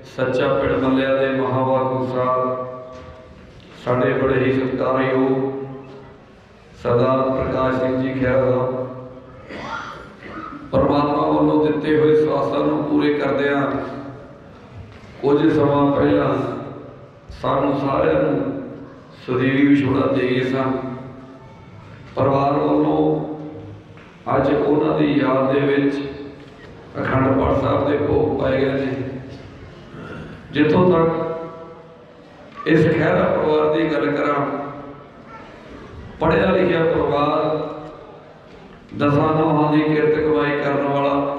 ਸੱਚਾ ਪਿੜ ਮੱਲਿਆ ਦੇ ਮਹਾਵਾਗੂ ਸਾਹਿਬ ਸਾਡੇ ਬੜੇ ਹੀ ਸਤਿਕਾਰਯੋਗ ਸਰਦਾਰ ਪ੍ਰਕਾਸ਼ ਸਿੰਘ ਜੀ ਖਹਿਰਾ ਪਰਮਾਤਮਾ ਵੱਲੋਂ ਦਿੱਤੇ ਹੋਏ ਸਵਾਸਾਂ ਨੂੰ ਪੂਰੇ ਕਰਦਿਆਂ ਕੁਝ ਸਮਾਂ ਪਹਿਲਾਂ ਸਾਨੂੰ ਸਾਰਿਆਂ ਨੂੰ ਸੁਦੀਵੀ ਵਿਛੋੜਾ ਦੇ ਗਏ ਸਨ। ਪਰਿਵਾਰ ਵੱਲੋਂ ਅੱਜ ਉਹਨਾਂ ਦੀ ਯਾਦ ਦੇ ਵਿੱਚ ਅਖੰਡ ਪਾਠ ਸਾਹਿਬ ਦੇ ਭੋਗ ਪਾਏ ਗਏ ਨੇ। ਜਿੱਥੋਂ ਤੱਕ ਇਸ ਖਹਿਰਾ ਪਰਿਵਾਰ ਦੀ ਗੱਲ ਕਰਾਂ, ਪੜ੍ਹਿਆ ਲਿਖਿਆ ਪਰਿਵਾਰ, ਦਸਾਂ ਨੌਹਾਂ ਦੀ ਕਿਰਤ ਕਮਾਈ ਕਰਨ ਵਾਲਾ,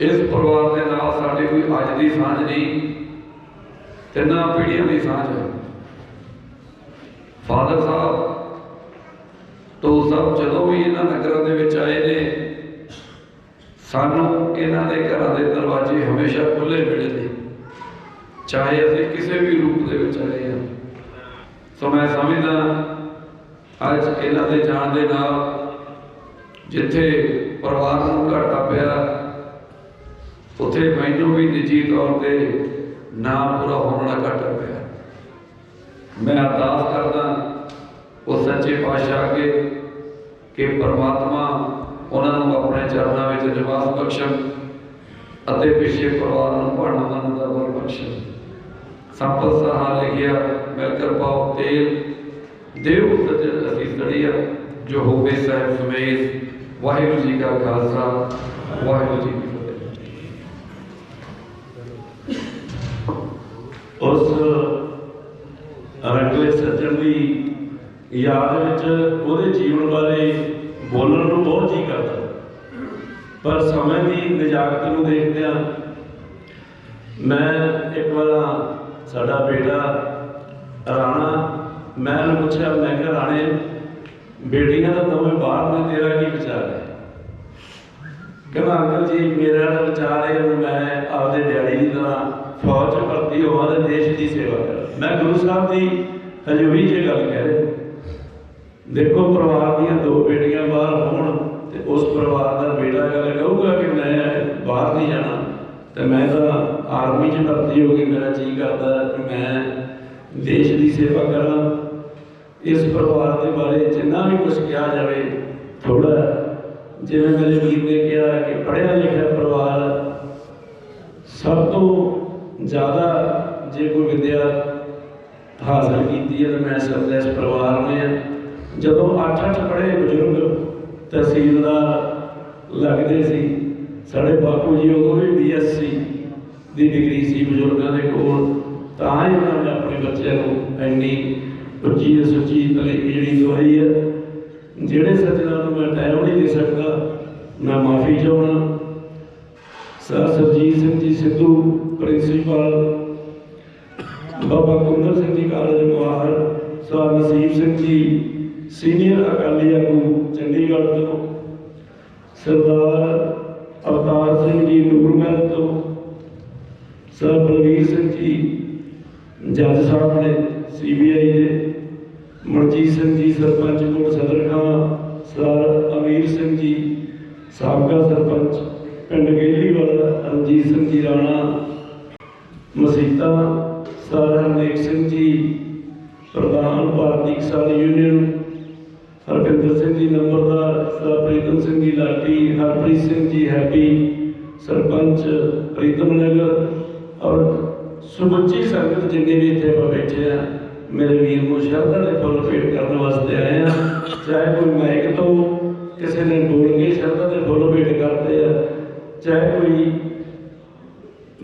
ਇਸ ਪਰਿਵਾਰ ਦੇ ਨਾਲ ਸਾਡੀ ਕੋਈ ਅੱਜ ਦੀ ਸਾਂਝ ਨਹੀਂ, ਤਿੰਨਾਂ ਪੀੜ੍ਹੀਆਂ ਦੀ ਸਾਂਝ ਹੈ। ਫਾਦਰ ਸਾਹਿਬ ਟੋਲ ਸਾਹਿਬ ਜਦੋਂ ਵੀ ਇਹਨਾਂ ਨਗਰਾਂ ਦੇ ਵਿੱਚ ਆਏ ਨੇ, ਸਾਨੂੰ ਇਹਨਾਂ ਦੇ ਘਰਾਂ ਦੇ ਦਰਵਾਜ਼ੇ ਹਮੇਸ਼ਾ ਖੁੱਲ੍ਹੇ ਮਿਲੇ ਨੇ, ਚਾਹੇ ਅਸੀਂ ਕਿਸੇ ਵੀ ਰੂਪ ਦੇ ਵਿੱਚ ਆਏ ਹਾਂ। ਸੋ ਮੈਂ ਸਮਝਦਾ ਅੱਜ ਇਹਨਾਂ ਦੇ ਜਾਣ ਦੇ ਨਾਲ ਜਿੱਥੇ ਪਰਿਵਾਰ ਨੂੰ ਘਾਟਾ ਪਿਆ, ਉੱਥੇ ਮੈਨੂੰ ਵੀ ਨਿੱਜੀ ਤੌਰ ਤੇ ਨਾ ਪੂਰਾ ਹੋਣ ਵਾਲਾ ਘਾਟਾ ਪਿਆ। ਮੈਂ ਅਰਦਾਸ ਕਰਦਾ ਉਹ ਸੱਚੇ ਪਾਤਸ਼ਾਹ ਅੱਗੇ ਕਿ ਪਰਮਾਤਮਾ ਉਹਨਾਂ ਨੂੰ ਆਪਣੇ ਚਰਨਾਂ ਵਿੱਚ ਨਿਵਾਸ ਬਖਸ਼ਣ ਅਤੇ ਪਿੱਛੇ ਪਰਿਵਾਰ ਨੂੰ ਭਾਣਾ ਮੰਨਣ ਦਾ ਬਲ ਬਖਸ਼ਣ। ਸੰਪਤ ਸਹਾ ਲਿਖਿਆ ਮਿਲ ਕਰ ਪਾਓ ਤੇਲ, ਦੇਵ ਸੱਜਣ ਅਸੀਂ ਸੜੀਆ, ਜੋ ਹੋਵੇ ਸਾਹਿਬ ਸਮੇਤ। ਵਾਹਿਗੁਰੂ ਜੀ ਕਾ ਖਾਲਸਾ, ਵਾਹਿਗੁਰੂ ਜੀ ਕੀ ਫਤਿਹ। ਉਸ ਰੰਗਲੇ ਸੱਜਣ ਦੀ ਯਾਦ ਵਿੱਚ ਉਹਦੇ ਜੀਵਨ ਬਾਰੇ ਬੋਲਣ ਨੂੰ ਬਹੁਤ ਜੀ ਕਰਦਾ, ਪਰ ਸਮੇਂ ਦੀ ਨਜ਼ਾਕਤ ਨੂੰ ਦੇਖਦਿਆਂ ਮੈਂ ਇੱਕ ਵਾਰ ਸਾਡਾ ਬੇਟਾ ਰਾਣਾ, ਮੈਂ ਉਹਨੂੰ ਪੁੱਛਿਆ, ਮੈਂ ਕਿਹਾ ਰਾਣੇ ਬੇਟੀਆਂ ਤਾਂ ਦੋਵੇਂ ਬਾਹਰ ਨੇ, ਤੇਰਾ ਕੀ ਵਿਚਾਰ ਹੈ? ਕਹਿੰਦਾ ਅੰਕਲ ਜੀ ਮੇਰਾ ਤਾਂ ਵਿਚਾਰ ਹੈ ਮੈਂ ਆਪਦੇ ਡੈਡੀ ਦੀ ਤਰ੍ਹਾਂ ਫੌਜ 'ਚ ਭਰਤੀ ਹੋਵਾਂ ਤੇ ਦੇਸ਼ ਦੀ ਸੇਵਾ ਕਰਾਂ। ਮੈਂ ਗੁਰੂ ਸਾਹਿਬ ਦੀ ਹਜ਼ੂਰੀ 'ਚ ਗੱਲ ਕਹਿ ਰਿਹਾ। ਦੇਖੋ ਪਰਿਵਾਰ ਦੀਆਂ ਦੋ ਬੇਟੀਆਂ ਬਾਹਰ ਹੋਣ ਤੇ ਉਸ ਪਰਿਵਾਰ ਦਾ ਬੇਟਾ ਗੱਲ ਕਹੂਗਾ ਕਿ ਮੈਂ ਬਾਹਰ ਨਹੀਂ ਜਾਣਾ ਤੇ ਮੈਂ ਤਾਂ ਆਰਮੀ 'ਚ ਭਰਤੀ ਹੋ ਗਈ, ਮੇਰਾ ਜੀਅ ਕਰਦਾ ਕਿ ਮੈਂ ਦੇਸ਼ ਦੀ ਸੇਵਾ ਕਰਾਂ। ਇਸ ਪਰਿਵਾਰ ਦੇ ਬਾਰੇ ਜਿੰਨਾ ਵੀ ਕੁਝ ਕਿਹਾ ਜਾਵੇ ਥੋੜ੍ਹਾ। ਜਿਵੇਂ ਮੇਰੇ ਵੀਰ ਨੇ ਕਿਹਾ ਕਿ ਪੜ੍ਹਿਆ ਲਿਖਿਆ ਪਰਿਵਾਰ, सब तो ज़्यादा जे कोई विद्या हासिल की है तो मैं समझदा इस परिवार ने जदों 8-8 पढ़े बजुर्ग तहसीलदार लगते सी साढ़े बापू जी उदों भी BSc की डिग्री सी बजुर्गों के कोल तां ही उन्होंने अपने बच्चों को इन्नी उच्ची सुची जी दवाई है। जिहड़े सज्जनां नूं मैं टाइम नहीं दे सकता मैं माफ़ी चाहुंदा। सर सरजीत सिंह जी सिद्धू प्रिंसीपल, बाबा कुंदर सिंह जी कॉलेज मोहार, सर नसीब सिंह जी सीनियर अकाली आगू चंडीगढ़ तो, सरदार अवतार सिंह जी नूरमहल तो, सर बलवीर सिंह जी जज साहब ने CBI के, मनजीत सिंह जी सरपंच कोट सदर खां, सर अमीर सिंह जी साबका सरपंच पिंड गेली वाला, रणजीत सिंह जी राणा मसीता, सर हरनेक सिंह जी प्रधान भारतीय किसान यूनियन, हरपिंदर सिंह जी नंबरदार, सर प्रीतम सिंह जी लाटी, हरप्रीत सिंह जी हैप्पी सरपंच प्रीतम नगर और सुमुची संगत जिन्हें भी इतने पर बैठे हैं मेरे वीर को शरधा के फुल भेंट करने वास्ते आए हैं। चाहे कोई माइक तो किसी ने बोल के शरधा के फुल भेंट करते हैं, चाहे कोई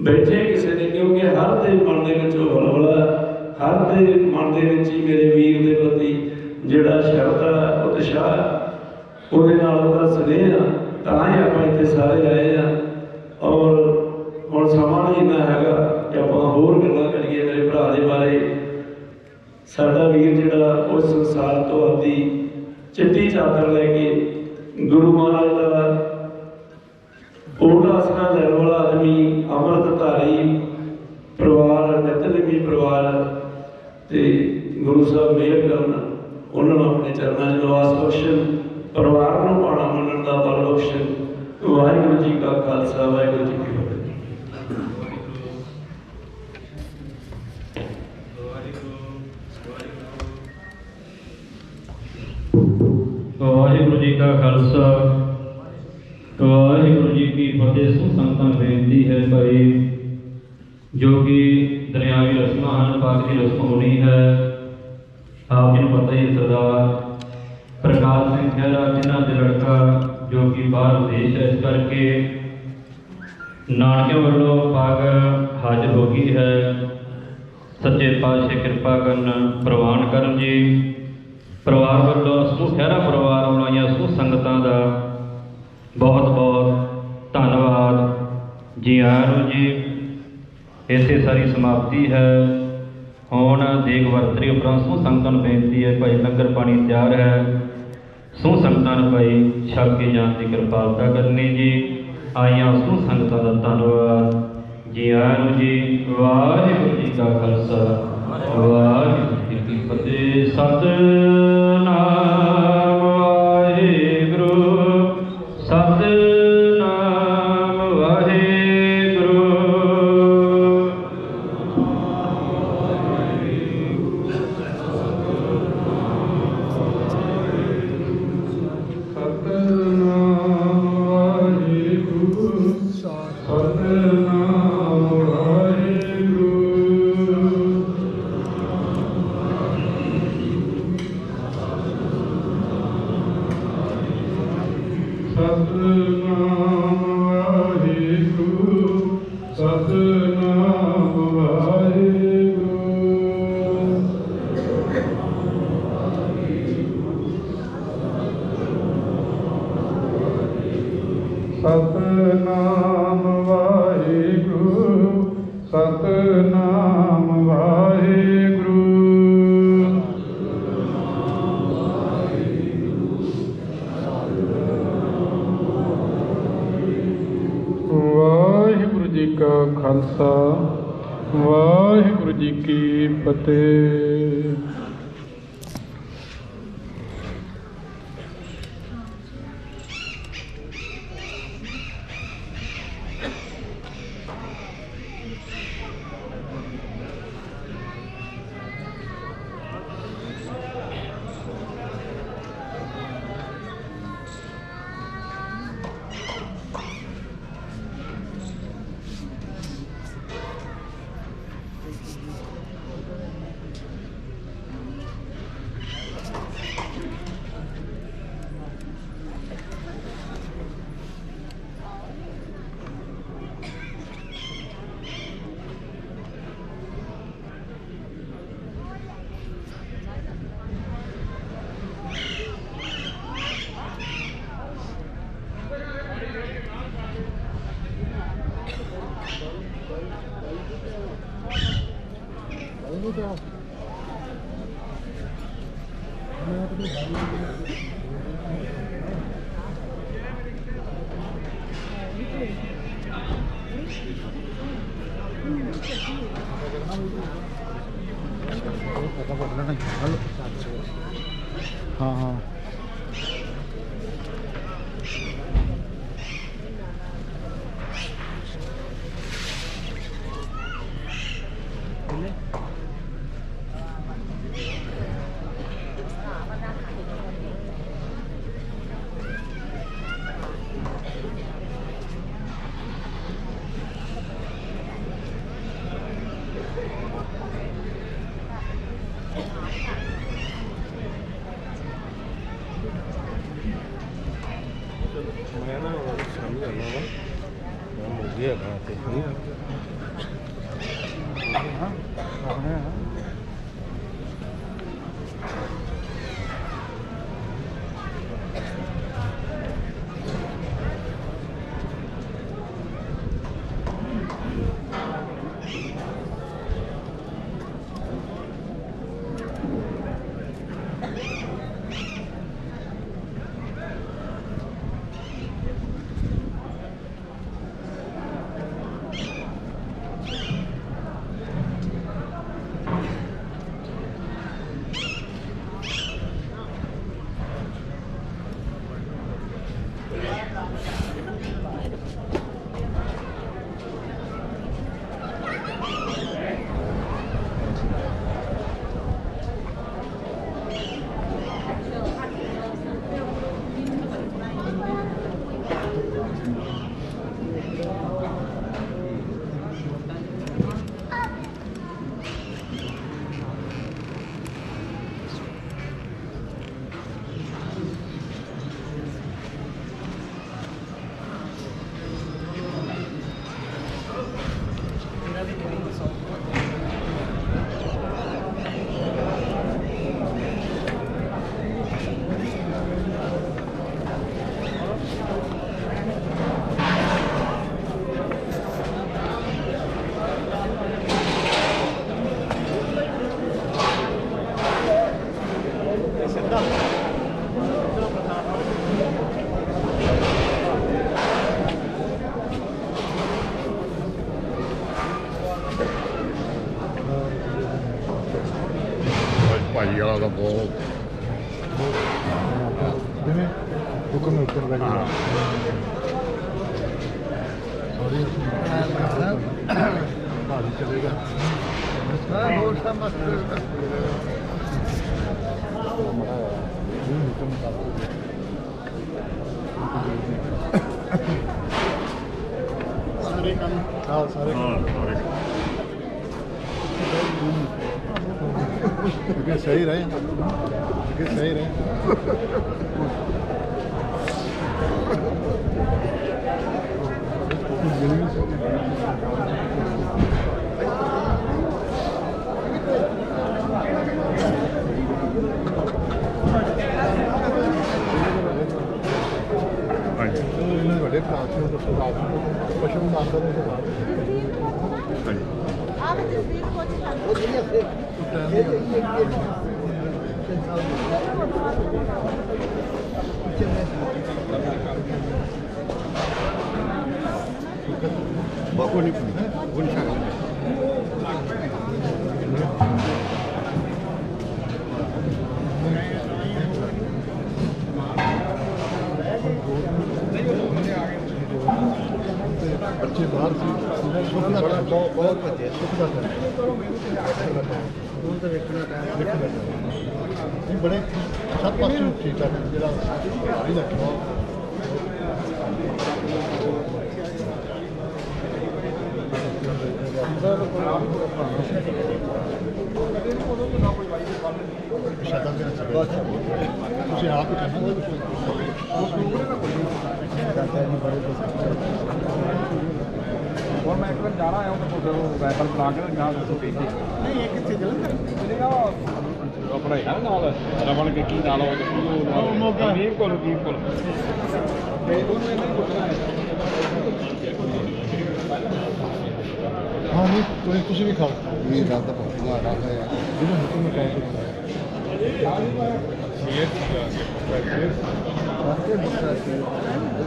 बैठे किसी ने, क्योंकि हर के मन के हलवला हर के मन के मेरे वीर के प्रति जोड़ा शरधा उत्साह वो स्नेह तां ही आप इतने सारे आए हैं। और हम समा नहीं इन्ना है कि आप होर गल्लां करिए मेरे भरा के बारे। साडा वीर जिहड़ा उस संसार तो आदि चिट्टी चादर लैके गुरु महाराज का ओढ़ आसरा लैण वाला आदमी, अमृतधारी परिवार, नितनेमी परिवार ते गुरु साहब मेहर करन उन्होंने अपने चरणों में निवास बख्शन, परिवार को पाना मनण का बल बख्शन। वाहिगुरू जी का खालसा वाहिगुरू जी की फतेह। वाहिगुरू जी का खालसा वाहिगुरू जी की फतेह। संगतां बेनती है भाई जो कि दुनियावी रस्मां हैं पाक की रस्म होनी है। आप जिन्हें पता ही सरदार प्रकाश सिंह खैरा जिन्हों के लड़का जो कि बाहर विदेश है, इस करके नानके वालों पाग हाजिर हो गई है। सच्चे पातशाह कृपा करन प्रवान करन जी। परिवार वालों समूह खैरा परिवार वालों समूह संगतां का बहुत बहुत धन्यवाद। जी आयनू जी। इत्थे सारी समाप्ति है। हुण देग वरतरी उपरंत समूह संगतां नूं बेनती है भाई लंगर पानी तैयार है, समूह संगतां नूं भाई छक के जाण की कृपालता करनी जी। आईयां समूह संगतां का धन्यवाद। जी आयनू जी। वाहिगुरू जी का खालसा वाहिगुरू जी की फतेह। सतनाम वाहिगुरू सतनाम वाहिगुरू। सतनाम वाहिगुरू सतनाम वाहिगुरू। वाहिगुरू जी का खालसा वाहिगुरू जी की फतेह। हाँ हाँ मैं ना शाम करना वा मैं मुझे लगाते हैं हाँ हाँ ਭਾਈ ਵਾਲਾ ਦਾ ਬਹੁਤ ਜਿਵੇਂ ਹੁਕਮ ਉੱਪਰ ਲੱਗ ਗਿਆ ਸੌਰੀ ਭਾਜੀ ਚਲੇਗਾ ਹਾਂ ਹੋਰ ਸਭ ਮਸਤ ਹੁਕਮ ਸਾਰੇ ਕੰਮ ਹਾਂ ਸਾਰੇ क्योंकि सही रहे क्योंकि सही रहे बड़े प्राचीन पशु बाको नहीं बच्चे बाहर बहुत बच्चे बड़े सब पास ठीक है ਤੁਸੀਂ ਆਪ ਹੀ ਕਰਨਾ और मैं एक बार जा रहा हूँ तो वैकल बना के जहाँ दसो कही नहीं ये कितने जलंधर अपना है ना रमन के की नाल बिल्कुल बिल्कुल दोनों नहीं हाँ नहीं तुझे भी खाओ ये ज़्यादा हमारा है जिन्होंने हुक्म में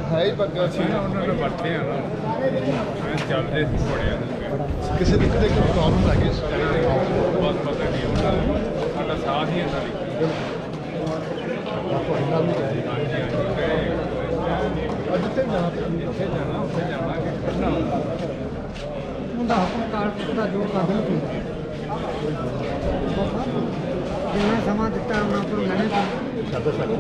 है ही बर्गर ਅਸੀਂ ਨਾ ਉਹਨਾਂ ਨਾਲ ਵਰਤੇ ਆ ਨਾ ਐਂ ਚੱਲਦੇ ਸੀ ਬੜਿਆਂ ਦੇ किसी दिक्कत की प्रॉब्लम आ गई ਬਹੁਤ ਪਤਾ ਨਹੀਂ ਉਹਨਾਂ ਦਾ ਸਾਡਾ ਸਾਥ ਹੀ ਇਹਨਾਂ ਦੀ आपको हिला भी गए ਹਾਂਜੀ ਹਾਂਜੀ ਅੱਜ ਤੇ ਜਾਣਾ ਉੱਥੇ ਜਾਣਾ ਕਿ ਖੜਨਾ ਮੁੰਡਾ ਆਪਣਾ ਕਾਰਡ ਦਾ ਜੋ ਕਰ ਦੇ ਜਿੰਨਾ ਸਮਾਂ ਦਿੱਤਾ ਉਹਨਾਂ ਕੋਲ ਲੈਣੇ ਸਾਡਾ ਸਾਡਾ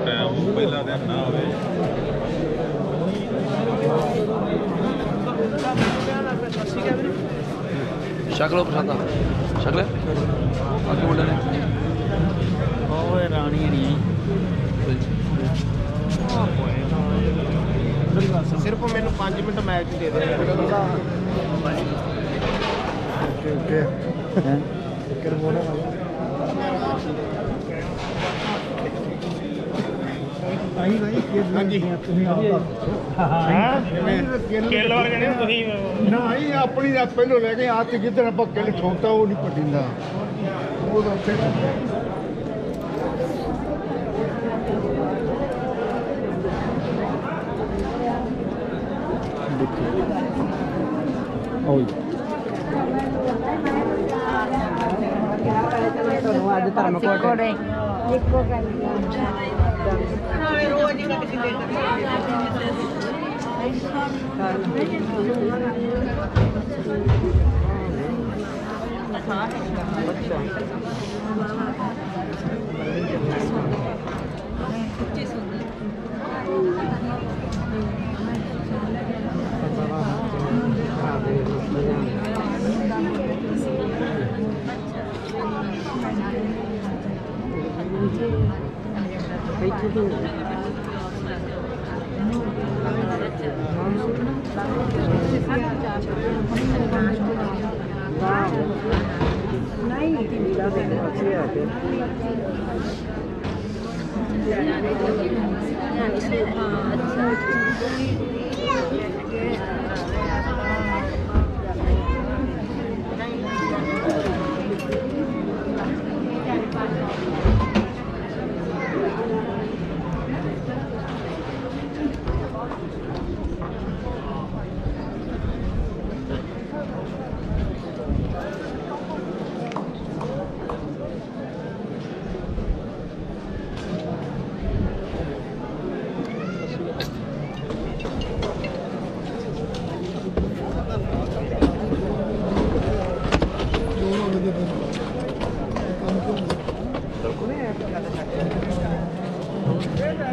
ਟਾਈਮ ਪਹਿਲਾਂ ਦੇ ਨਾ ਹੋਵੇ ਛਕ ਲਓ ਪ੍ਰਸ਼ਾਦਾ ਛਕ ਲਿਆ ਬਾਕੀ ਮੁੰਡੇ ਨੇ ਓਏ ਰਾਣੀ ਨਹੀਂ ਸਿਰਫ ਮੈਨੂੰ 5 ਮਿੰਟ ਮੈਚ ਦੇ ਦੇ ओके हैं कर बोला आई भाई हां जी ਤੁਸੀਂ ਆਪ ਹਾਂ ਕਿੱਲ ਵਰਗੇ ਨੇ ਤੁਸੀਂ ਨਾ ਆਈ ਆਪਣੀ ਰਾਤ ਪਹਿਲੋਂ ਲੈ ਕੇ ਆ ਤੇ ਜਿੱਦਣ ਆਪਾਂ ਕਿੱਲ ਠੋਕਤਾ ਉਹ ਨਹੀਂ ਪਟਿੰਦਾ ਉਹ ਤਾਂ ਉੱਥੇ ਓਏ ਅੱਜ ਧਰਮ ਕੋਟ ਇੱਕੋ ਗੱਲ ਰੋਜ਼ ਹੀ ਕਿਸੇ ਦੇ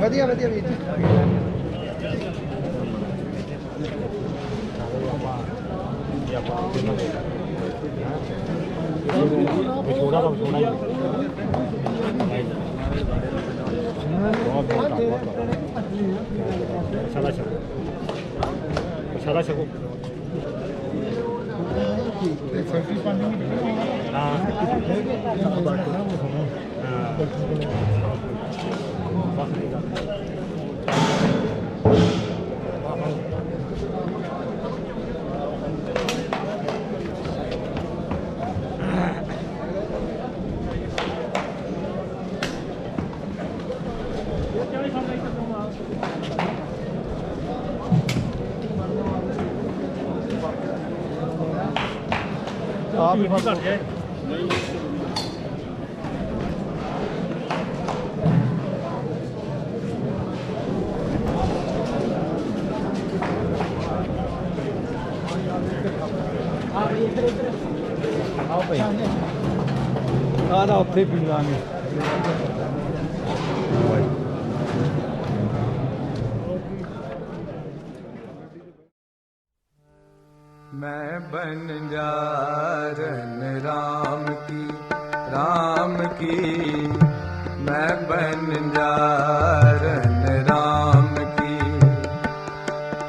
ਵਧੀਆ ਵਧੀਆ ਵੀਰ ਜੀ ਵਿਛੋੜਾ ਦਾ ਵਿਛੋੜਾ ਹੀ ਸਾਰਾ ਛਕੋ ਸਾਰਾ ਛਕੋ ਫੈਕਟਰੀ ਪਾਣੀ ਹਾਂ आप ही कर जाए ਆਓ ਭਾਈ ਆ ਦਾ ਉੱਥੇ ਪੀ ਲਾਂਗੇ मैं बंजारन राम की मैं बंजारन राम की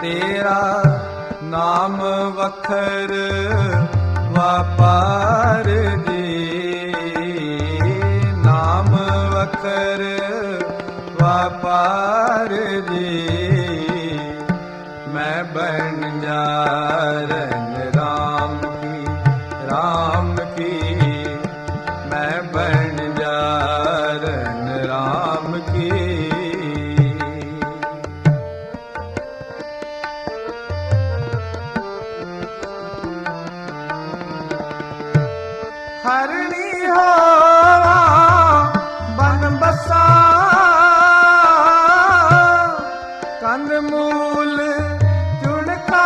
तेरा नाम वखर वापार जी नाम वखर वापार जी मैं बंजारन राम की मैं बंजारन राम की हरणी हो बन बसा कंद मूल चुनका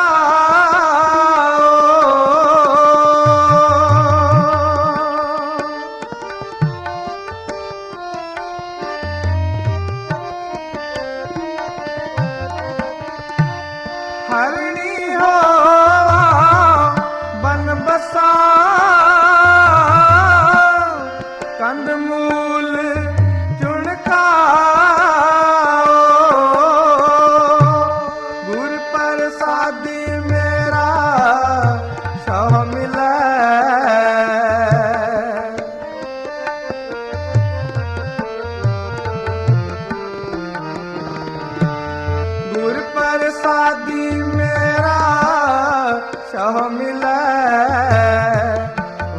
हरणी हो बन बसा कंदमूल चुनका गुर प्रसादी मेरा सह मिलै गुर प्रसादी मेरा सह मिलै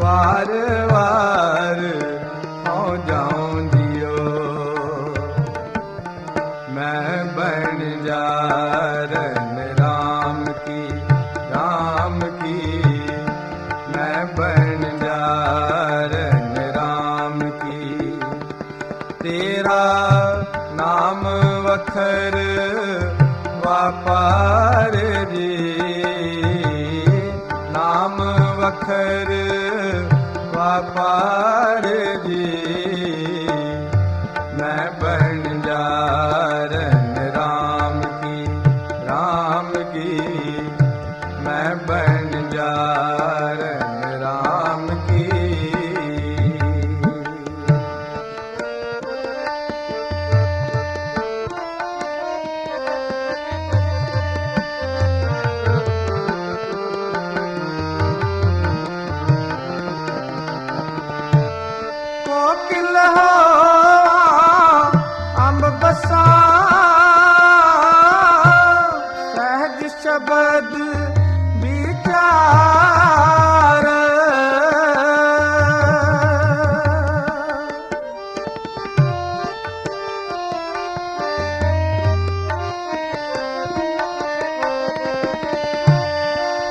वार वार हो जाऊं जियो मैं बंजारन राम की मैं बंजारन राम की तेरा नाम वखर वापार जी नाम वखर वापार जी मैं बंजारन राम की मैं बंजारन राम की कोकिल हो अम्ब बसा सहज शब्द विचार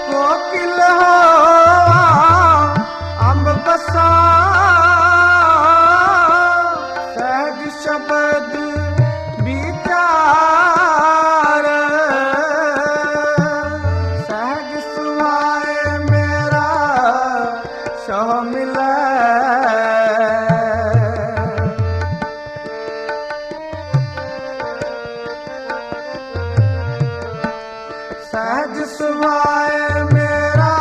कोकिल हो अम्ब बसा सहज शब्द विचार सहज सुभाए मेरा सह मिलै सहज सुभाए मेरा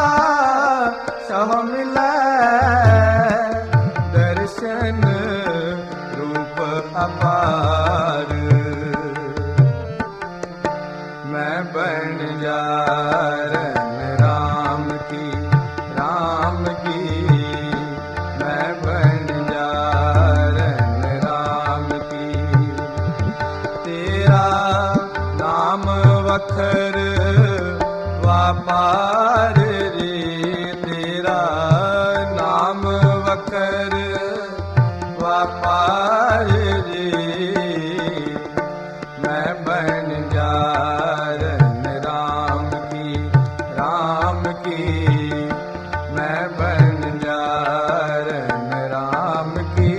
सह मिलै दर्शन रूप अपार मैं बंजारन राम की मैं बंजारन राम की तेरा नाम वखर वापार रे तेरा नाम वखर वापार रे मैं बंजारन राम की मैं बंजारन राम की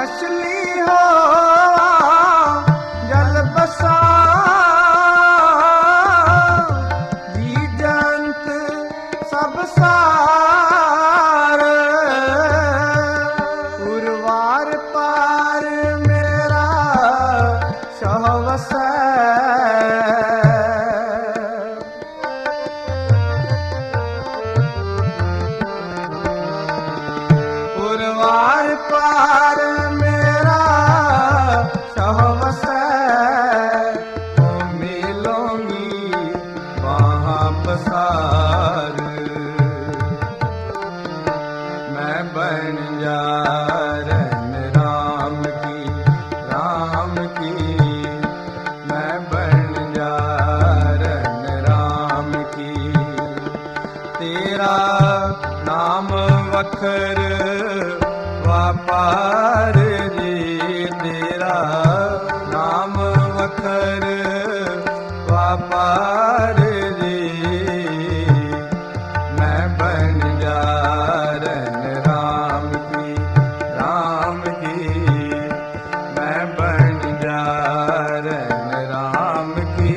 मछली हो जल बसा जी जंत सब सार उर्वार पार मेरा सहवस उर्वार पार मेरा सहवस मिलोगी वहाँ पसार मैं बन जा राम की मैं बन जा राम की तेरा नाम वखर वापार जी तेरा नाम वखर वापार जी मैं बन जा राम की मैं बन जा राम की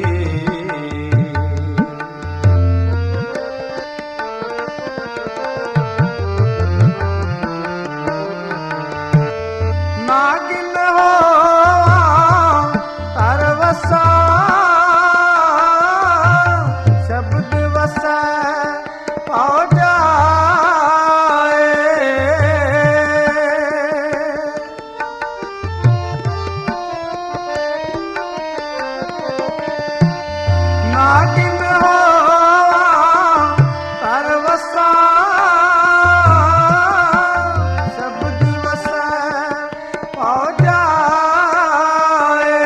नागिन हो तरवसा शब्द वसा पाओ जाए नागिन हो तरवसा शब्द वसा पाओ जाए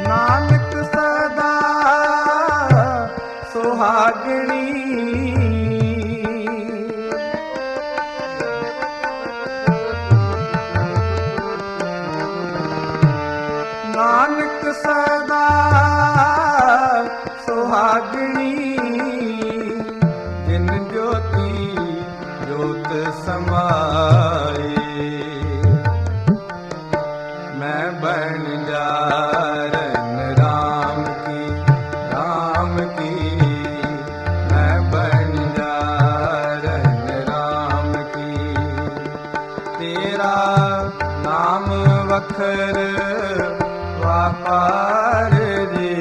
नानक सदा सुहागणी नानक सदा सुहागणी जिन ज्योति ज्योत समाए मैं बन जा राम की मैं बन जा राम की तेरा नाम वखर वापार जी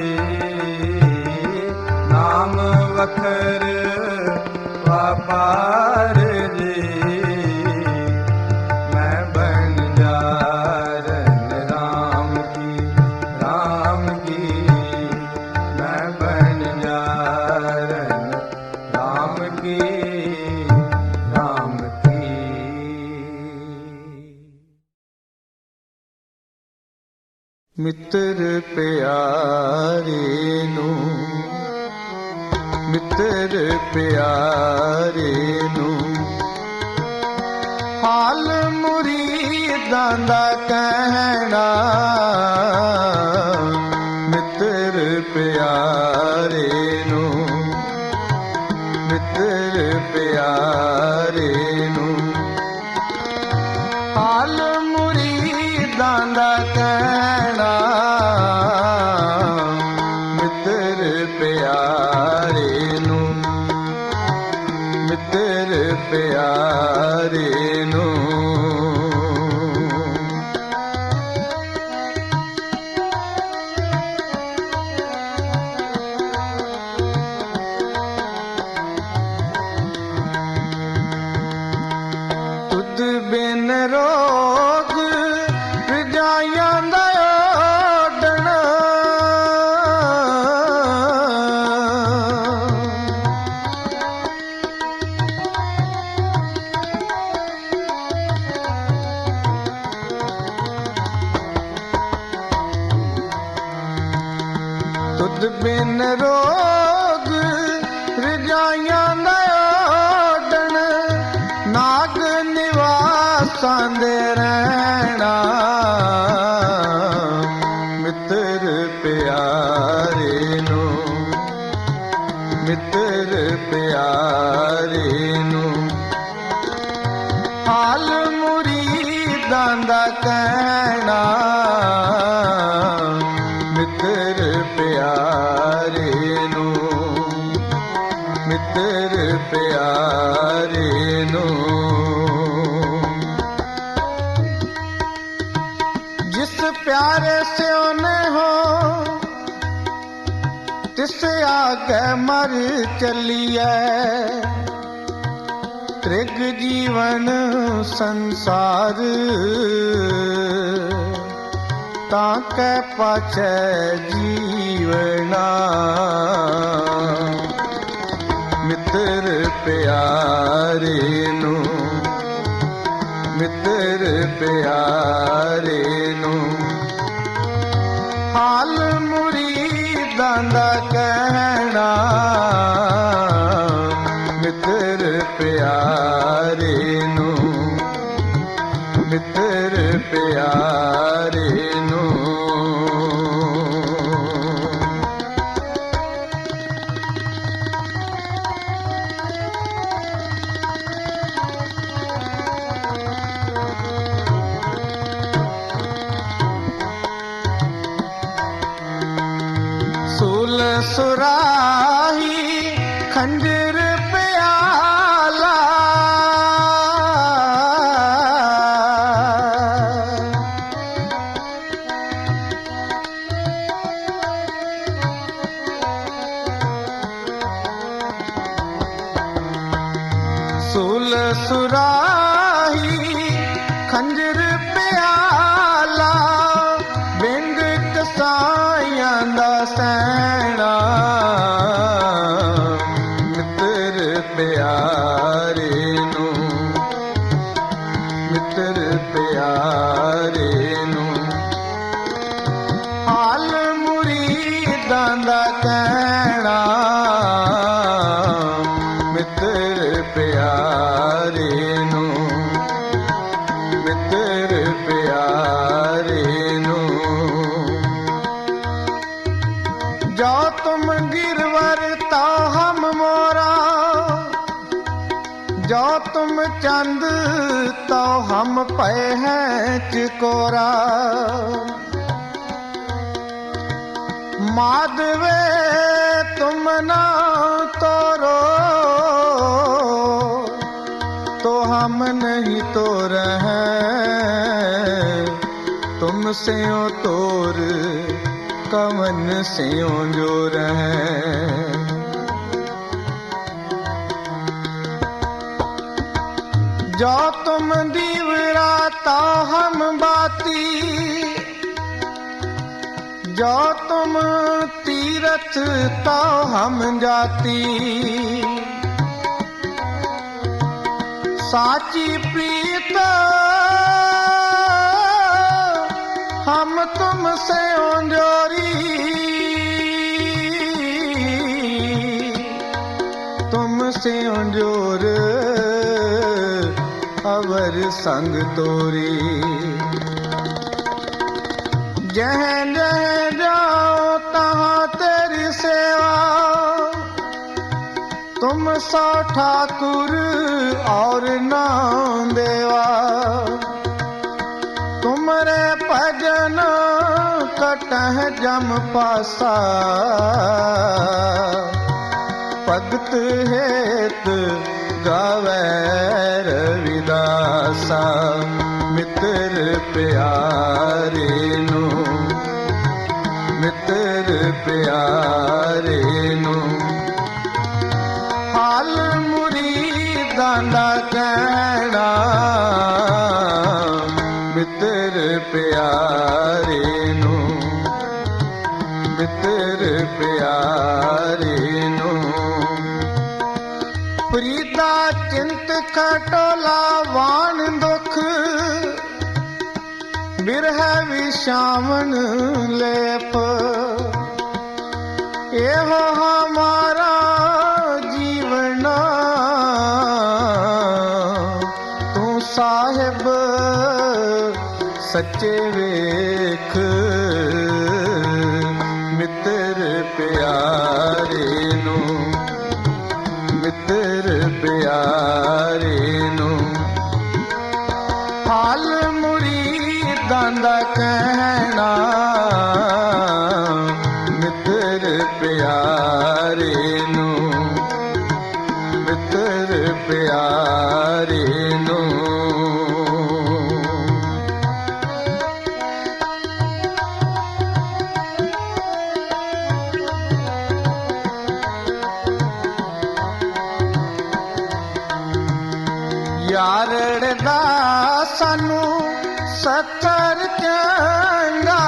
नाम वखर वापार जी मैं बन जा राम की मैं बन जा राम की मित्र प्यारे नू मित्र प्यारे नू हाल मुरीदां दा कहना मित्र प्यारे नू मित्र प्यारे नू हाल मुरीदां दा कहना मित्र प्यारे नू मित्र प्यारे नू तुद बिन रोग रजाइयां दा ओढ़ना तुद बिन रोग रजाइयां दा ओढ़न नाग निवासां दे रहना मित्र प्यारे नू मित्र प्यारे नू हाल मुरी ਦਾ ਕਹਿਣਾ ਮਿੱਤਰ ਪਿਆਰੇ ਨੂੰ, ਮਿੱਤਰ ਪਿਆਰੇ ਨੂੰ। जिस प्यारे से उन्हें हो तिस आगे मर चलिए, त्रिग जीवन संसार ताके पाछे जीवना। मित्र प्यारे नू, मित्र प्यारे नू हाल मुरीदां दा कहना मित्र प्यारे नू, मित्र प्यारे नू। सूल सुराही खंजर प्याला, सूल सुराही खंजर प्याला, बिंग कसाइयां दा सैना मित्र प्यारे नू, मित्र प्यारे नू हाल मुरीदां दा कहना मित्र प्यारे नू, मित्र प्यारे नू। जो तुम गिरवर तो हम मोरा, जो तुम चंद तो हम पे हैं चिकोरा। माधवे तुम ना तोरो तो हम नहीं तोर हैं, तुम से ओ तोर कवन से ओ जोर हैं। जो तुम दीवरा तो हम बाती, जो तुम तीरथ तो हम जाती। साची प्रीत हम तुमसे ओंजोरी, तुमसे ओंजोर अवर संग तोरी। जहाँ जहाँ जाओ तहाँ तेरी सेवा, तुम सो ठाकुर और नाम देवा। तुमरे भजन कटह जम पासा, भगत हेत गावे रविदासा। मित्र प्यारे नू, मित्र प्यारे नू हाल मुरीदां दा कहना मित्र प्यारे नू, मित्र प्यारे नू। प्रीता चिंत खटोला वाण दुख, बिरह विषावन लेप। एहो हमारा जीवना तू साहिब सच्चे वेख। मित्र प्यारे नू, मित्र प्यारे नू हाल मुरी ਦਾ ਕਹਿਣਾ ਮਿੱਤਰ ਪਿਆਰੇ ਨੂੰ, ਮਿੱਤਰ ਪਿਆਰੇ ਨੂੰ। ਯਾਰੜ ਦਾ ਸਾਨੂੰ ਸੱਤਰ ਚੰਗਾ,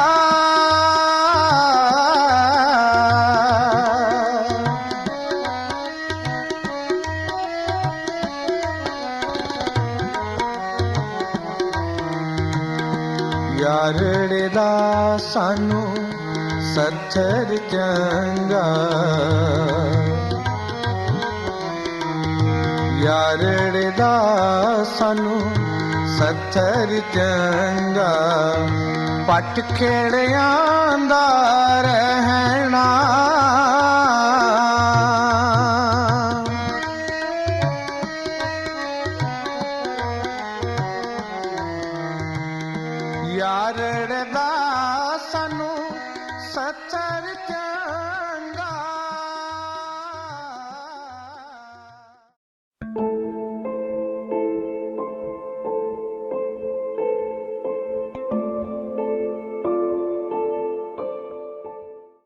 ਯਾਰੜ ਦਾ ਸਾਨੂੰ ਸੱਤਰ ਚੰਗਾ, ਯਾਰੜ ਦਾ ਸਾਨੂੰ ਸੱਥਰ ਚੰਗਾ, ਪੱਟ ਖੇੜਿਆਂ ਦਾ ਰਹਿਣਾ, ਯਾਰੜ ਦਾ ਸਾਨੂੰ ਸੱਥਰ ਚੰਗਾ।